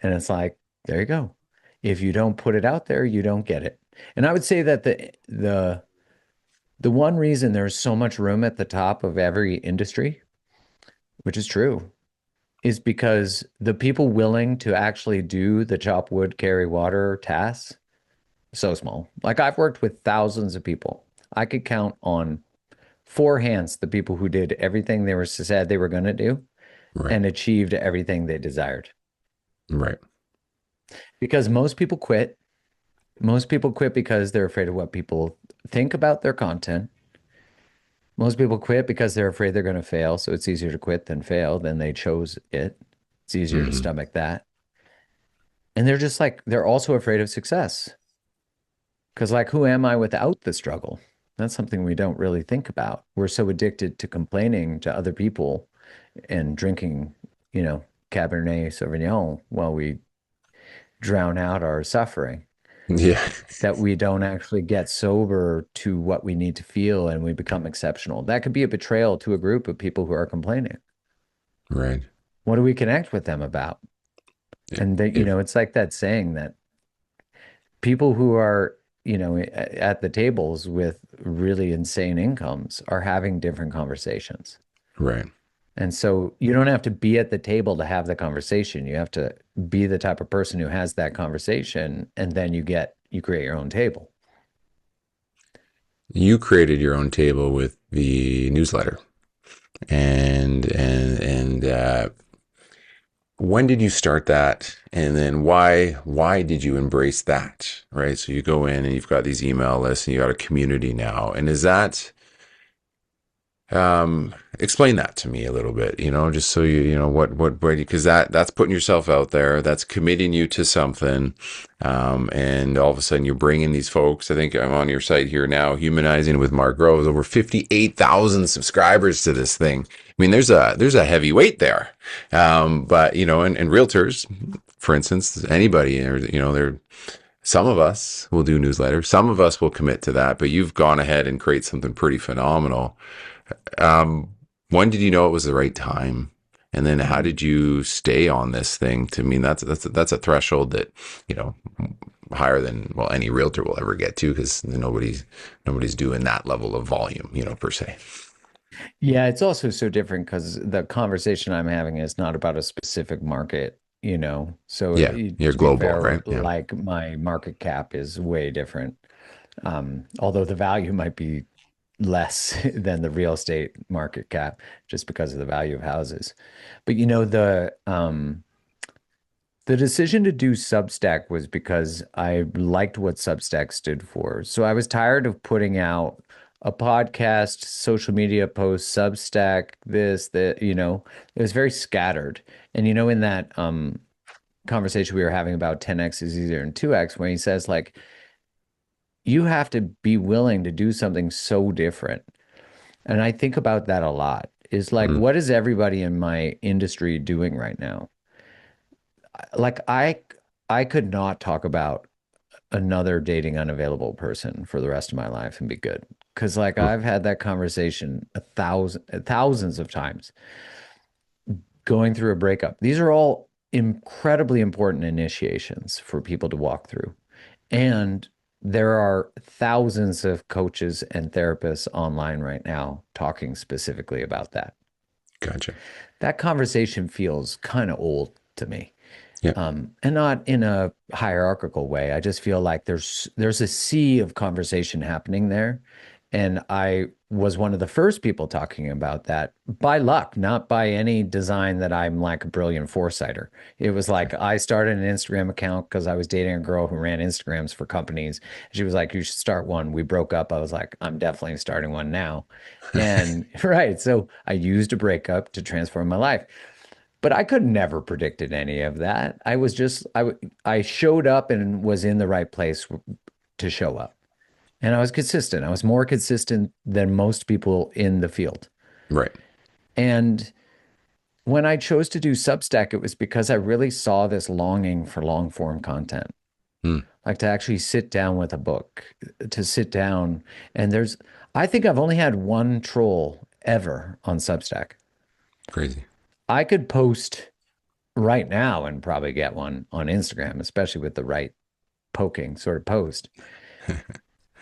And it's like, there you go. If you don't put it out there, you don't get it. And I would say that the one reason there's so much room at the top of every industry, which is true, is because the people willing to actually do the chop wood, carry water tasks, so small. Like, I've worked with thousands of people. I could count on four hands the people who did everything they were said they were going to do Right. and achieved everything they desired. Right. Because most people quit. Most people quit because they're afraid of what people think about their content. Most people quit because they're afraid they're going to fail. So it's easier to quit than fail. Then they chose it. It's easier to Hmm. stomach that. And they're just like, they're also afraid of success. Because, like, who am I without the struggle? That's something we don't really think about. We're so addicted to complaining to other people and drinking, Cabernet Sauvignon while we drown out our suffering, Yeah. that we don't actually get sober to what we need to feel and we become exceptional. That could be a betrayal to a group of people who are complaining. Right. What do we connect with them about? If, And that, if it's like that saying that people who are, at the tables with really insane incomes are having different conversations. right. And so you don't have to be at the table to have the conversation. You have to be the type of person who has that conversation, and then you get you create your own table. You created your own table with the newsletter, and when did you start that? And then why did you embrace that? Right. So you go in and you've got these email lists and you got a community now. And is that explain that to me a little bit, just so you know what because that's putting yourself out there, that's committing you to something, and all of a sudden you're bringing these folks. I think I'm on your site here now, Humanizing with Mark Groves, over 58,000 subscribers to this thing. I mean, there's a heavy weight there, but and realtors, for instance, anybody, or they're some of us will do newsletters, some of us will commit to that, but you've gone ahead and create something pretty phenomenal. um, when did you know it was the right time? And then how Mhm. did you stay on this thing? To me, that's a threshold that, you know, higher than, well, any realtor will ever get to, because nobody's doing that level of volume, per se. Yeah, it's also so different because the conversation I'm having is not about a specific market, you know. So Yeah, you're to be global, fair, right? Yeah, like my market cap is way different. Although the value might be less than the real estate market cap just because of the value of houses. But the decision to do Substack was because I liked what Substack stood for. So I was tired of putting out a podcast, social media posts, Substack, this, that, it was very scattered. And in that conversation we were having about 10x is easier than 2x, when he says like you have to be willing to do something so different. And I think about that a lot. Is like, mm, what is everybody in my industry doing right now? Like I could not talk about another dating unavailable person for the rest of my life and be good. Because like r- I've had that conversation thousands of times going through a breakup. These are all incredibly important initiations for people to walk through. And there are thousands of coaches and therapists online right now talking specifically about that. gotcha. That conversation feels kind of old to me. Yeah, And not in a hierarchical way. I just feel like there's a sea of conversation happening there, and I was one of the first people talking about that by luck, not by any design that I'm like a brilliant foresighter. It was okay. like I started an Instagram account because I was dating a girl who ran Instagrams for companies. She was like, "You should start one." We broke up. I was like, "I'm definitely starting one now." And right, so I used a breakup to transform my life. But I could never predicted any of that. I was just I showed up and was in the right place to show up. And I was consistent. I was more consistent than most people in the field. Right. And when I chose to do Substack, it was because I really saw this longing for long form content, Mm, like to actually sit down with a book, to sit down. And I think I've only had one troll ever on Substack. crazy. I could post right now and probably get one on Instagram, especially with the right poking sort of post.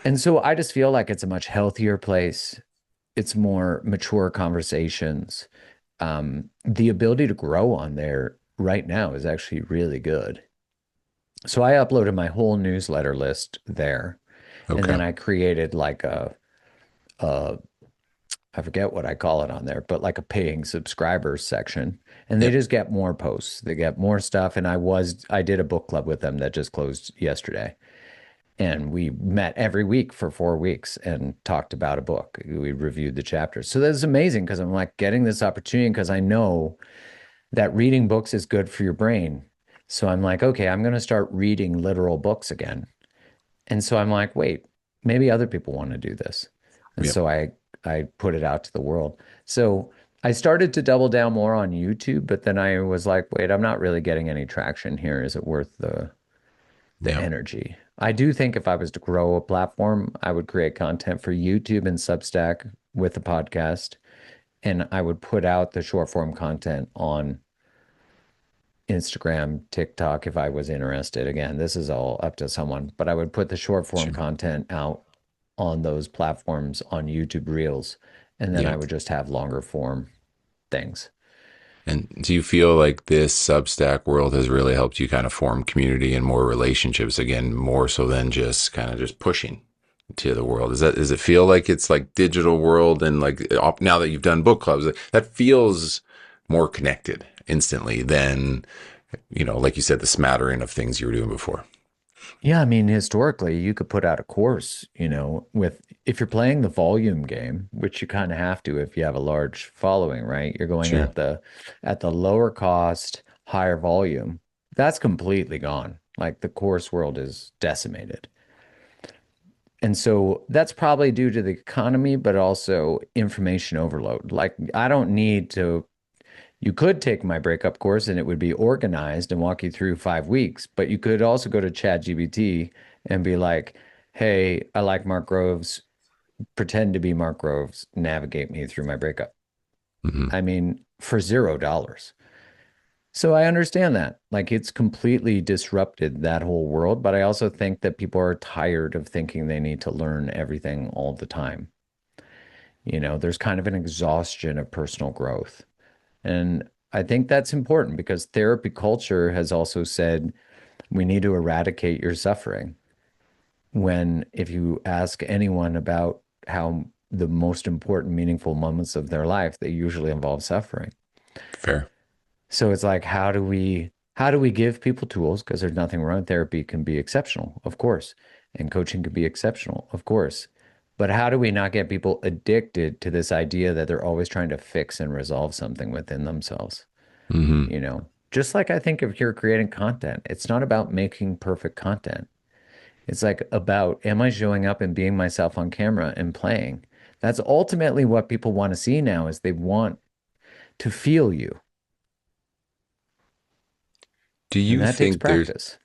And so I just feel like it's a much healthier place. It's more mature conversations. The ability to grow on there right now is actually really good. So I uploaded my whole newsletter list there, and Okay. then I created like a I forget what I call it on there, but like a paying subscribers section. And they Yep. just get more posts. They get more stuff. And I did a book club with them that just closed yesterday. And we met every week for 4 weeks and talked about a book. We reviewed the chapters. So that's amazing because I'm like getting this opportunity because I know that reading books is good for your brain. So I'm like, okay, I'm going to start reading literal books again. And so I'm like, wait, maybe other people want to do this. And Yep. so I put it out to the world. So I started to double down more on YouTube, but then I was like, wait, I'm not really getting any traction here. Is it worth the Yep. energy? I do think if I was to grow a platform, I would create content for YouTube and Substack with the podcast, and I would put out the short form content on Instagram, TikTok if I was interested. Again, this is all up to someone, but I would put the short form Sure. content out on those platforms on YouTube Reels, and then I Yep. would just have longer form things. And do you feel like this Substack world has really helped you kind of form community and more relationships again, more so than just kind of just pushing to the world? Does it feel like it's like digital world and like now that you've done book clubs, that feels more connected instantly than, like you said, the smattering of things you were doing before? Yeah, I mean, historically, you could put out a course, with if you're playing the volume game, which you kind of have to if you have a large following, right? You're going Sure. at the lower cost, higher volume. That's completely gone. Like the course world is decimated. And so that's probably due to the economy, but also information overload. Like I don't need to you could take my breakup course and it would be organized and walk you through 5 weeks, but you could also go to ChatGPT and be like, hey, I like Mark Groves, pretend to be Mark Groves, navigate me through my breakup. Hmm. I mean, for $0. So I understand that. Like it's completely disrupted that whole world, but I also think that people are tired of thinking they need to learn everything all the time. There's kind of an exhaustion of personal growth. And I think that's important because therapy culture has also said we need to eradicate your suffering. When, if you ask anyone about how the most important, meaningful moments of their life, they usually involve suffering. Fair. So it's like, how do we give people tools? Because there's nothing wrong. Therapy can be exceptional, of course, and coaching can be exceptional, of course. But how do we not get people addicted to this idea that they're always trying to fix and resolve something within themselves? Hmm. Just like I think if you're creating content, it's not about making perfect content. It's like about, am I showing up and being myself on camera and playing? That's ultimately what people want to see now is they want to feel you. Do And you that takes think there's practice.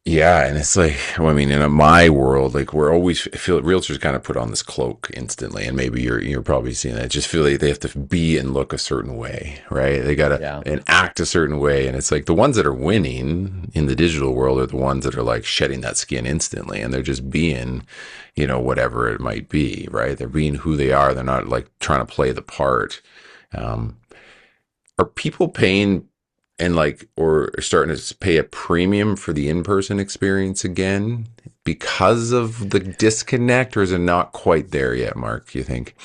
Yeah, and it's like, well, I mean, in my world, like we're always I feel like realtors kind of put on this cloak instantly, and maybe you're probably seeing that. I just feel like they have to be and look a certain way, right? They gotta Yeah. and act a certain way, and it's like the ones that are winning in the digital world are the ones that are like shedding that skin instantly, and they're just being, whatever it might be, right? They're being who they are. They're not like trying to play the part. Um, are people paying and like or starting to pay a premium for the in-person experience again because of the disconnect, or is it not quite there yet, Mark, you think?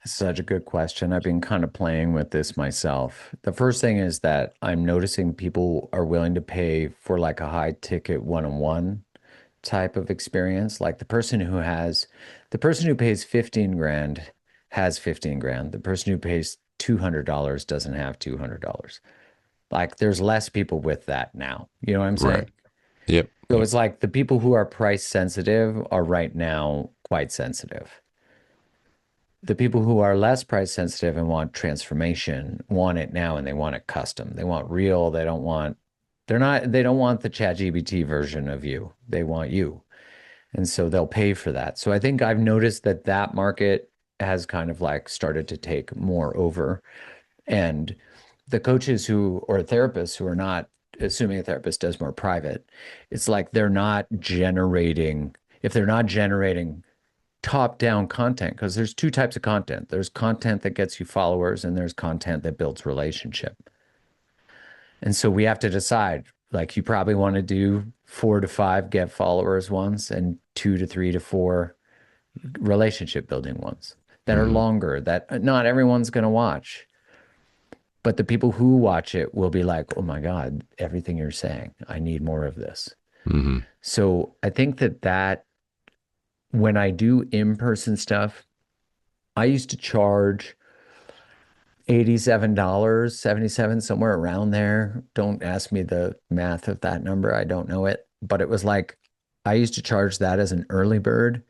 Such a good question. I've been kind of playing with this myself. The first thing is that I'm noticing people are willing to pay for like a high ticket one-on-one type of experience. Like the person who pays 15 grand has 15 grand. The person who pays $200 doesn't have $200. Like there's less people with that now. You know what I'm Right. saying? Yep. So Yep. it's like the people who are price sensitive are right now quite sensitive. The people who are less price sensitive and want transformation want it now and they want it custom. They want real. They don't want the ChatGPT version of you. They want you. And so they'll pay for that. So I think I've noticed that that market has kind of like started to take more over. And the coaches or therapists who are not, assuming a therapist does more private, it's like if they're not generating top down content, because there's two types of content. There's content that gets you followers, and there's content that builds relationship. And so we have to decide like, you probably want to do 4 to 5 get followers ones and 2 to 3 to 4 relationship building ones that are Hmm. longer, that not everyone's going to watch. But the people who watch it will be like, oh my God, everything you're saying, I need more of this. Hmm. So I think that when I do in-person stuff, I used to charge $87, 77, somewhere around there. Don't ask me the math of that number. I don't know it. But it was like I used to charge that as an early bird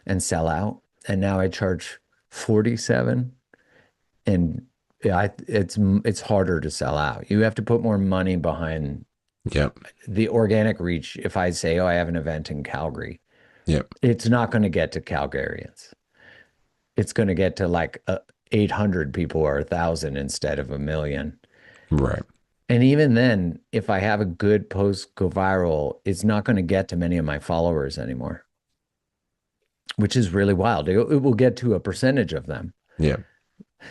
and sell out. And now I charge 47 and it's harder to sell out. You have to put more money behind Yep. the organic reach. If I say, oh, I have an event in Calgary, Yep. it's not going to get to Calgarians. It's going to get to like 800 people or 1,000 instead of 1 million. Right. And even then, if I have a good post go viral, it's not going to get to many of my followers anymore, which is really wild. It will get to a percentage of them, Yep.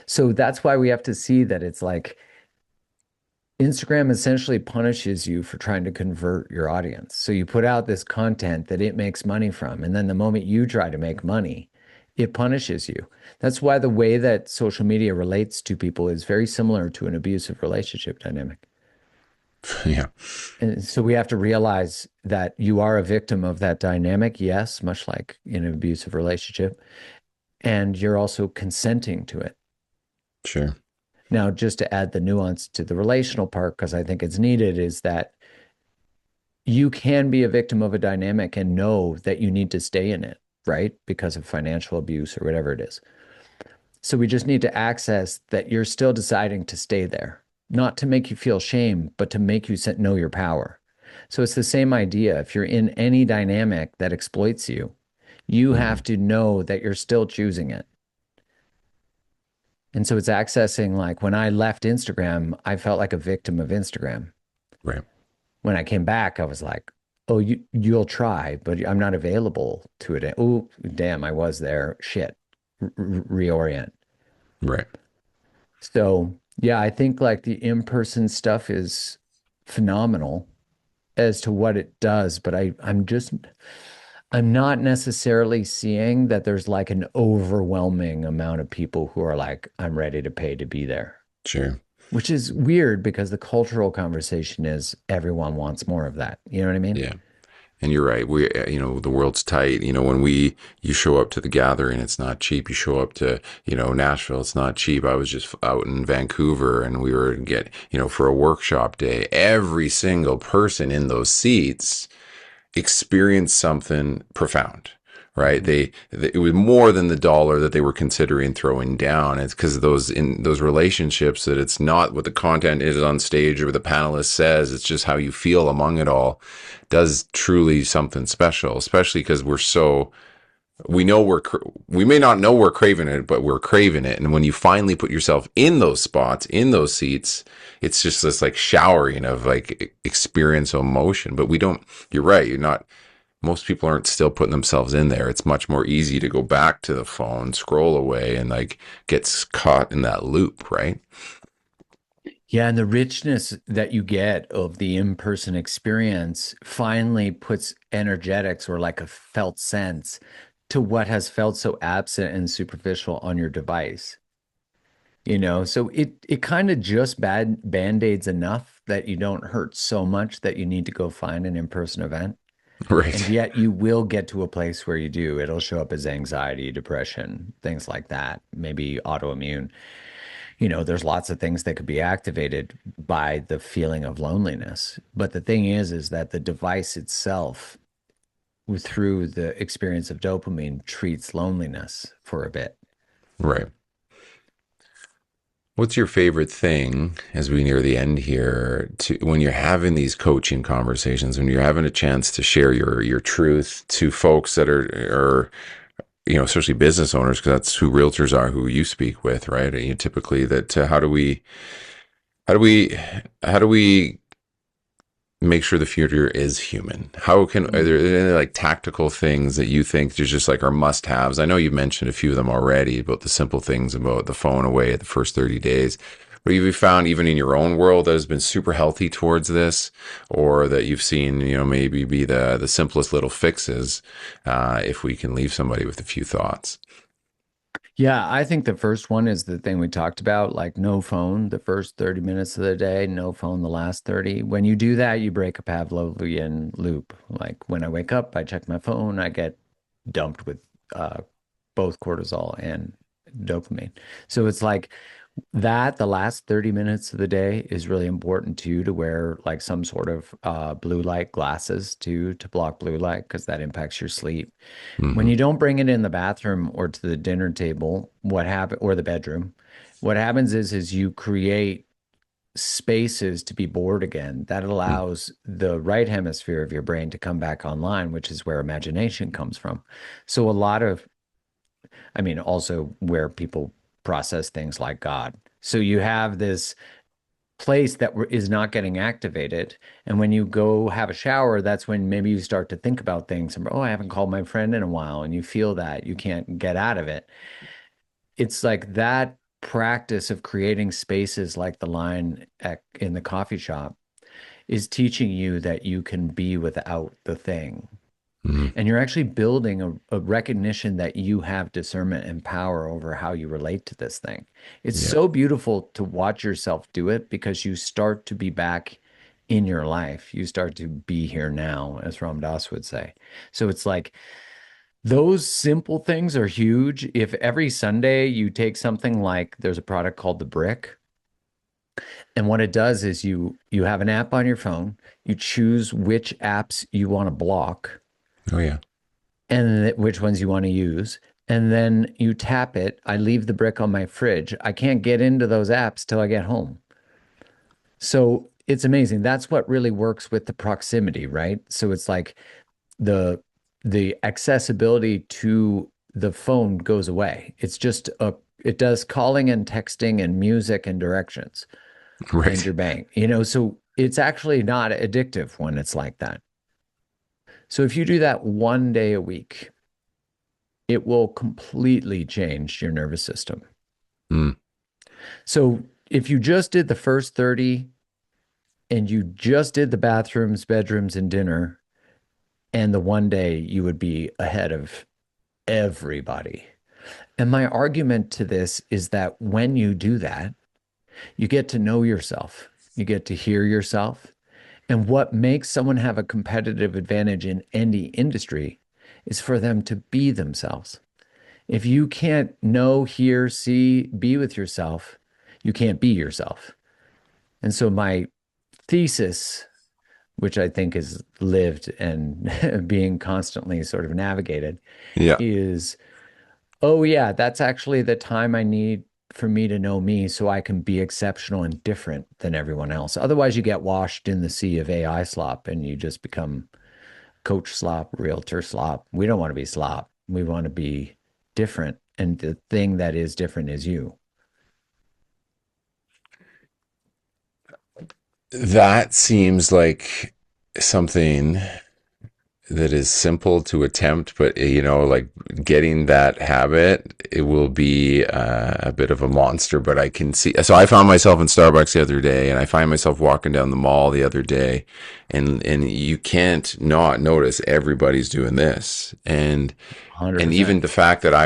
So that's why we have to see that it's like Instagram essentially punishes you for trying to convert your audience. So you put out this content that it makes money from, and then the moment you try to make money, it punishes you. That's why the way that social media relates to people is very similar to an abusive relationship dynamic. Yeah, And so we have to realize that you are a victim of that dynamic, yes, much like in an abusive relationship, and you're also consenting to it. sure. Now, just to add the nuance to the relational part, because I think it's needed, is that you can be a victim of a dynamic and know that you need to stay in it, right? Because of financial abuse or whatever it is. So we just need to access that you're still deciding to stay there, not to make you feel shame, but to make you know your power. So it's the same idea. If you're in any dynamic that exploits you, you Hmm. have to know that you're still choosing it. And so it's accessing like when I left Instagram, I felt like a victim of Instagram. Right, When I came back, I was like, "Oh, you'll try, but I'm not available to it." Oh, damn, I was there. Shit, reorient. right, So yeah, I think like the in-person stuff is phenomenal as to what it does, but I'm not necessarily seeing that there's like an overwhelming amount of people who are like, I'm ready to pay to be there, sure. which is weird because the cultural conversation is everyone wants more of that. You know what I mean? Yeah. And you're right. The world's tight. When you show up to the gathering, it's not cheap. You show up to, Nashville, it's not cheap. I was just out in Vancouver and we were for a workshop day. Every single person in those seats experienced something profound, right? Mhm. It was more than the dollar that they were considering throwing down. It's because of those relationships that it's not what the content is on stage or what the panelist says. It's just how you feel among it all does truly something special, especially because we know we may not know we're craving it, but we're craving it. And when you finally put yourself in those spots, in those seats, it's just this like showering of like experiential emotion. But we don't, you're right. Most people aren't still putting themselves in there. It's much more easy to go back to the phone, scroll away, and like gets caught in that loop, right? Yeah, and the richness that you get of the in-person experience finally puts energetics or like a felt sense to what has felt so absent and superficial on your device. So it kind of just band-aids enough that you don't hurt so much that you need to go find an in-person event. And Right. yet you will get to a place where you do. It'll show up as anxiety, depression, things like that, maybe autoimmune. There's lots of things that could be activated by the feeling of loneliness. But the thing is that the device itself, through the experience of dopamine, treats loneliness for a bit. Right. What's your favorite thing as we near the end here to when you're having these coaching conversations, when you're having a chance to share your truth to folks that are especially business owners, because that's who realtors are, who you speak with, right? And typically that how do we how do we make sure the future is human? Are Mm. there any like tactical things that you think there's just like are must haves? I know you mentioned a few of them already about the simple things about the phone away at the first 30 days. But have you found even in your own world that has been super healthy towards this, or that you've seen, maybe be the simplest little fixes, if we can leave somebody with a few thoughts? Yeah, I think the first one is the thing we talked about, like no phone the first 30 minutes of the day, no phone the last 30. When you do that, you break a Pavlovian loop. Like when I wake up, I check my phone, I get dumped with uh, both cortisol and dopamine. So it's like that the last 30 minutes of the day is really important too, to wear like some sort of blue light glasses to block blue light because that impacts your sleep. When Hmm. you don't bring it in the bathroom or to the dinner table, what happen or the bedroom, what happens is you create spaces to be bored again. That allows the right hemisphere of your brain to come back online, which is where imagination comes from. So a lot of, I mean, also where people process things like God. So you have this place that is not getting activated. And when you go have a shower, that's when maybe you start to think about things. And, oh, I haven't called my friend in a while. And you feel that you can't get out of it. It's like that. practice of creating spaces like the line in the coffee shop is teaching you that you can be without the thing. Mm, And you're actually building a recognition that you have discernment and power over how you relate to this thing. It's yeah. so beautiful to watch yourself do it because you start to be back in your life. You start to be here now, as Ram Dass would say. So it's like those simple things are huge. If every Sunday you take something like there's a product called the Brick, and what it does is you have an app on your phone, you choose which apps you want to block Oh yeah. and which ones you want to use. And then you tap it. I leave the brick on my fridge. I can't get into those apps till I get home. So it's amazing. That's what really works with the proximity, right? So it's like the the accessibility to the phone goes away. It's just a it does calling and texting and music and directions and Right. your bank. So it's actually not addictive when it's like that. So if you do that 1 day a week, it will completely change your nervous system. Mm, So if you just did the first 30 and you just did the bathrooms, bedrooms, and dinner, and the 1 day, you would be ahead of everybody. And my argument to this is that when you do that, you get to know yourself, you get to hear yourself. And what makes someone have a competitive advantage in any industry is for them to be themselves. If you can't know, hear, see, be with yourself, you can't be yourself. And so my thesis, which I think is lived and being constantly sort of navigated, yeah. is oh, yeah, that's actually the time I need for me to know me so I can be exceptional and different than everyone else. Otherwise, you get washed in the sea of AI slop and you just become coach slop, realtor slop. We don't want to be slop. We want to be different. And the thing that is different is you. That seems like something that is simple to attempt, but like getting that habit, it will be a bit of a monster. But I can see. So I found myself in Starbucks the other day, and I find myself walking down the mall the other day, and you can't not notice everybody's doing this, and 100%. even the fact that I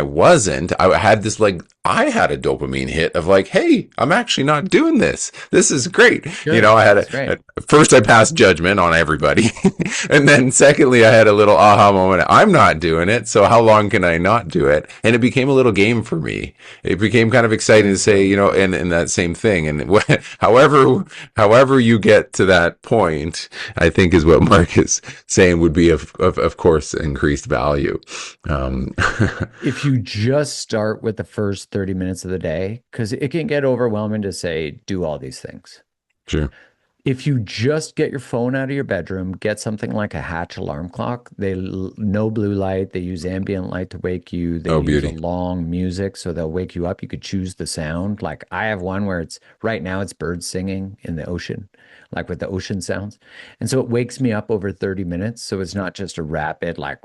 had this like I had a dopamine hit of like, hey, I'm actually not doing this. This is great. Good. I had That's great. first I passed judgment on everybody, and then secondly I had a little aha moment. I'm not doing it, so how long can I not do it? And it became a little game for me. It became kind of exciting to Very say, cool. and that same thing. And however you get to that point, I think is what Mark is saying would be of course increased value. Um, If you just start with the first 30 minutes of the day, because it can get overwhelming to say, do all these things. sure. If you just get your phone out of your bedroom, get something like a Hatch alarm clock. No blue light. They use ambient light to wake you. They Oh, use a beauty. long music, so they'll wake you up. You could choose the sound. Like I have one where it's right now it's birds singing in the ocean, like with the ocean sounds. And so it wakes me up over 30 minutes. So it's not just a rapid like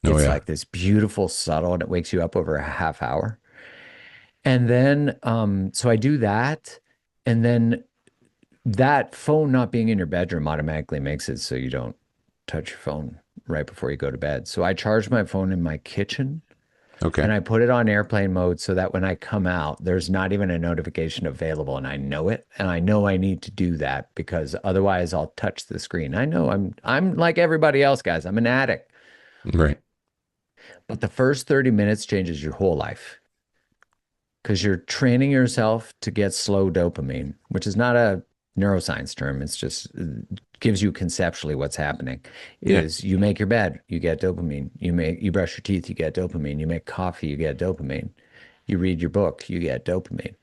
Oh, it's yeah. like this beautiful subtle and it wakes you up over a half hour. And then so I do that. And then that phone not being in your bedroom automatically makes it so you don't touch your phone right before you go to bed. So I charge my phone in my kitchen Okay. and I put it on airplane mode so that when I come out, there's not even a notification available and I know it. And I know I need to do that because otherwise I'll touch the screen. I know I'm like everybody else, guys. I'm an addict. Right. But the first 30 minutes changes your whole life because you're training yourself to get slow dopamine, which is not a neuroscience term. It's just gives you conceptually what's happening. Yeah. Is you make your bed, you get dopamine. You brush your teeth, you get dopamine. You make coffee, you get dopamine. You read your book, you get dopamine.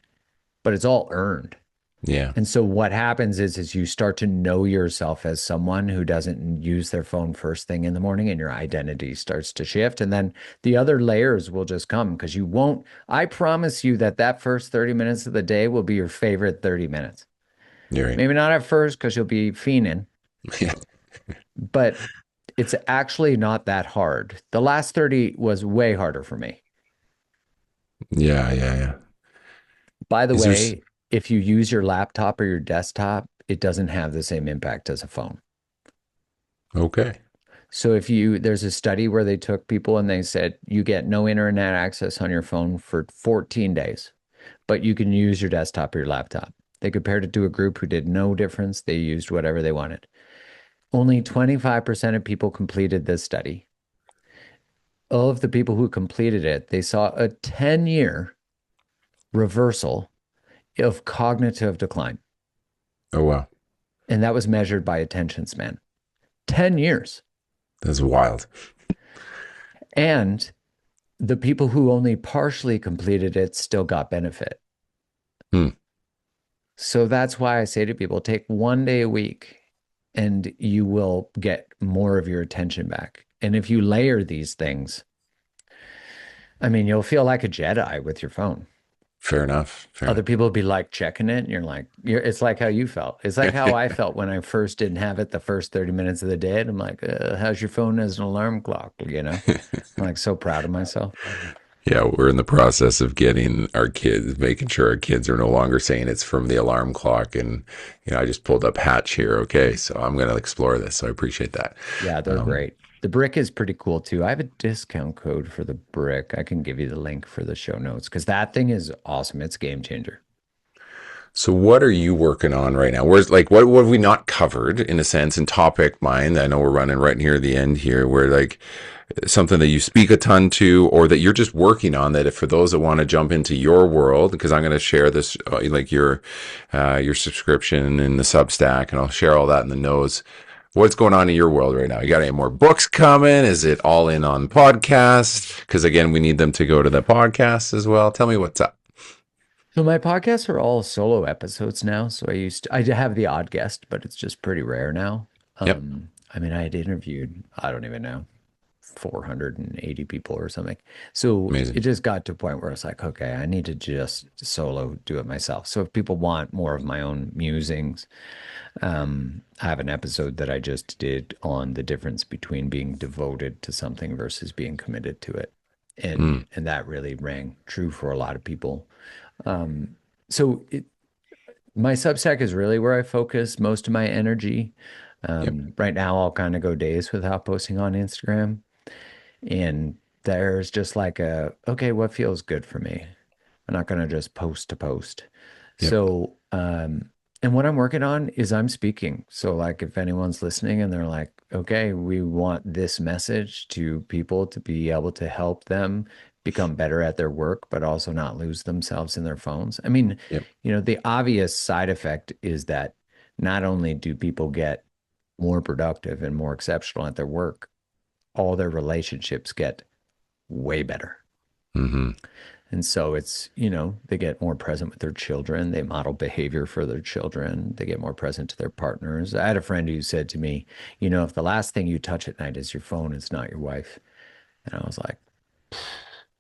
But it's all earned. Yeah. And so what happens is you start to know yourself as someone who doesn't use their phone first thing in the morning and your identity starts to shift. And then the other layers will just come because you won't, I promise you that that first 30 minutes of the day will be your favorite 30 minutes. You're right. Maybe not at first because you'll be fiending, Yeah. but it's actually not that hard. The last 30 was way harder for me. Yeah, yeah, yeah. By the Is there way, if you use your laptop or your desktop, it doesn't have the same impact as a phone. okay. So there's a study where they took people and they said you get no internet access on your phone for 14 days, but you can use your desktop or your laptop. They compared it to a group who did no difference. They used whatever they wanted. Only 25% of people completed this study. Of the people who completed it, they saw a 10-year reversal of cognitive decline. Oh wow. And that was measured by attention span. 10 years. That's wild. And the people who only partially completed it still got benefit. Hmm. So that's why I say to people, take 1 day a week and you will get more of your attention back. And if you layer these things, I mean, you'll feel like a Jedi with your phone. Fair enough. Other Fair people will be like checking it, and you're like, it's like how you felt. It's like how enough. I felt when I first didn't have it the first 30 minutes of the day. And I'm like, how's your phone as an alarm clock? I'm like so proud of myself. Yeah, we're in the process of getting our kids, making sure our kids are no longer saying it's from the alarm clock. And, I just pulled up Hatch here. Okay. So I'm going to explore this. So I appreciate that. Yeah, they're Um, great. The brick is pretty cool too. I have a discount code for the brick. I can give you the link for the show notes because that thing is awesome. It's a game changer. so what are you working on right now? Where's like, what have we not covered in a sense in topic mind? I know we're running right near the end here where like something that you speak a ton to or that you're just working on that if for those that want to jump into your world, because I'm going to share this, like your subscription and the Substack and I'll share all that in the notes. What's going on in your world right now? You got any more books coming? Is it all in on podcasts? Because again, we need them to go to the podcast as well. Tell me what's up. So my podcasts are all solo episodes now. So I have the odd guest, but it's just pretty rare now. Yep. I mean, I had interviewed, I don't even know, 480 people or something. So it Amazing. just got to a point where it's like, okay, I need to just solo do it myself. So if people want more of my own musings, I have an episode that I just did on the difference between being devoted to something versus being committed to it. Mm, And that really rang true for a lot of people. Um, so my Substack is really where I focus most of my energy. yep. Right now, I'll kind of go days without posting on Instagram. And there's just like okay, what feels good for me? I'm not going to just post to post. Yep. So, and what I'm working on is I'm speaking. So, like, if anyone's listening and they're like, okay, we want this message to people to be able to help them become better at their work, but also not lose themselves in their phones. I mean, Yep. the obvious side effect is that not only do people get more productive and more exceptional at their work, all their relationships get way better. Mm-hmm. And so it's, they get more present with their children. They model behavior for their children. They get more present to their partners. I had a friend who said to me, if the last thing you touch at night is your phone, it's not your wife. And I was like,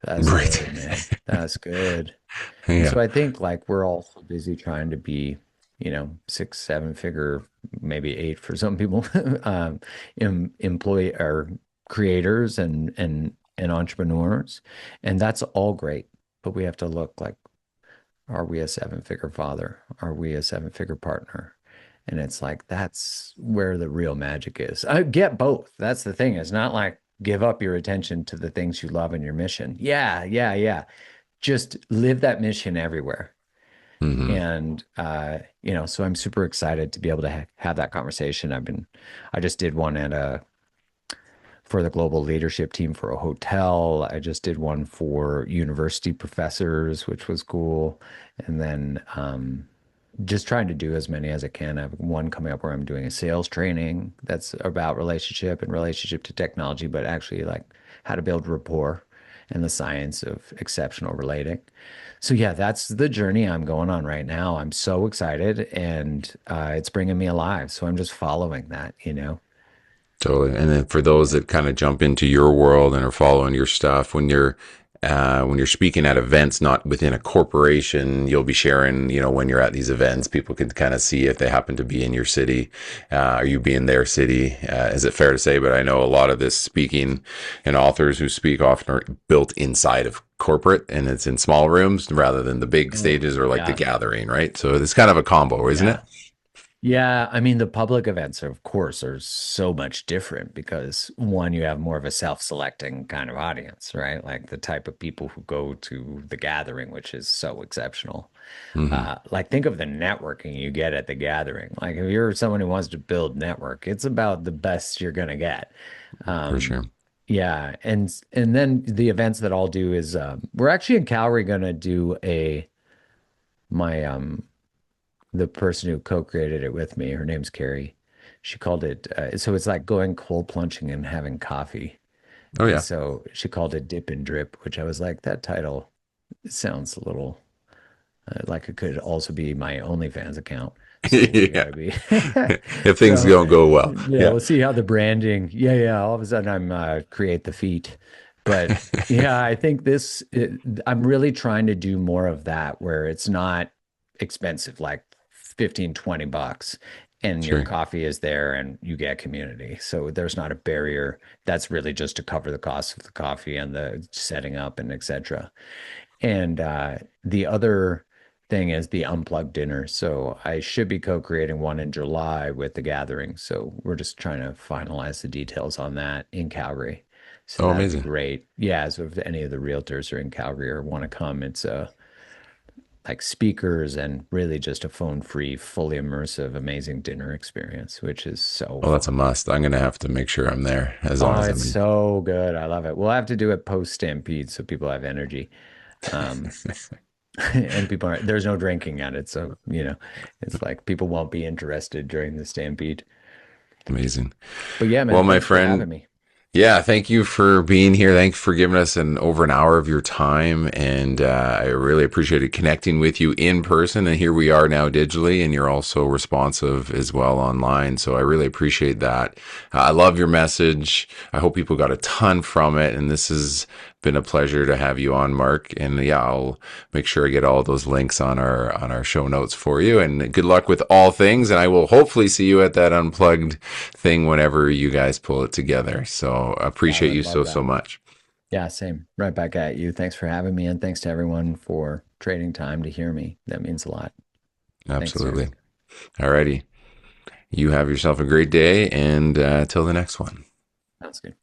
that's Right. good, man. That's good. And Yeah. so I think like we're all so busy trying to be, six, seven figure, maybe eight for some people, employee or creators and entrepreneurs. And that's all great. But we have to look like, are we a seven-figure father? Are we a seven-figure partner? And it's like that's where the real magic is. I get both. That's the thing. It's not like give up your attention to the things you love and your mission. Yeah, yeah, yeah. Just live that mission everywhere. Mm-hmm. And so I'm super excited to be able to have that conversation. I just did one for the global leadership team for a hotel. I just did one for university professors, which was cool. And then just trying to do as many as I can. I have one coming up where I'm doing a sales training that's about relationship and relationship to technology, but actually like how to build rapport and the science of exceptional relating. So yeah, that's the journey I'm going on right now. I'm so excited and it's bringing me alive. So I'm just following that. Totally. And then for those Yeah. that kind of jump into your world and are following your stuff, when you're When you're speaking at events, not within a corporation, you'll be sharing, when you're at these events, people can kind of see if they happen to be in your city. Are you be in their city? Is it fair to say? But I know a lot of this speaking and authors who speak often are built inside of corporate and it's in small rooms rather than the big Oh, stages or like the yeah. gathering, right? So it's kind of a combo, isn't it? Yeah. Yeah, I mean the public events, of course, are so much different because one, you have more of a self-selecting kind of audience, right? Like the type of people who go to the gathering, which is so exceptional. Hmm. Like think of the networking you get at the gathering. Like if you're someone who wants to build network, it's about the best you're gonna get. For Um, sure. yeah, and then the events that I'll do is we're actually in Calgary gonna do a my the person who co-created it with me, her name's Carrie. She called it so it's like going cold plunging and having coffee. Oh, And yeah. so she called it Dip and Drip, which I was like, that title sounds a little like it could also be my OnlyFans account. So we Yeah. gotta be If things so don't go well. yeah, Yeah. we'll see how the branding. Yeah, yeah. All of a sudden I'm create the feet. But yeah, I think I'm really trying to do more of that where it's not expensive, like 15, $20, and your Sure. coffee is there and you get community. So there's not a barrier. That's really just to cover the cost of the coffee and the setting up and etc. And the other thing is the unplugged dinner. So I should be co-creating one in July with the gathering. So we're just trying to finalize the details on that in Calgary. So Oh, that'll be amazing. great. Yeah, so if any of the realtors are in Calgary or want to come, it's like speakers and really just a phone-free, fully immersive, amazing dinner experience, which is so Oh, that's a fun. must. I'm gonna have to make sure I'm there as long Oh, as I'm it's in. so good. I love it. We'll have to do it post Stampede so people have energy. Um, and people are there's no drinking at it, so it's like people won't be interested during the stampede. Amazing. But yeah, Well, man, my thanks for friend, having me. yeah, thank you for being here. Thanks for giving us over an hour of your time, and I really appreciated connecting with you in person. And here we are now digitally, and you're also responsive as well online. So I really appreciate that. I love your message. I hope people got a ton from it, and this has been a pleasure to have you on, Mark. And yeah, I'll make sure I get all those links on our show notes for you. And good luck with all things. And I will hopefully see you at that unplugged thing whenever you guys pull it together. So I I appreciate would you love so that. much. Yeah, same. Right back at you. Thanks for having me, and thanks to everyone for trading time to hear me. That means a lot. Thanks, Darren. Absolutely. Alrighty. You have yourself a great day and till the next one. Sounds good.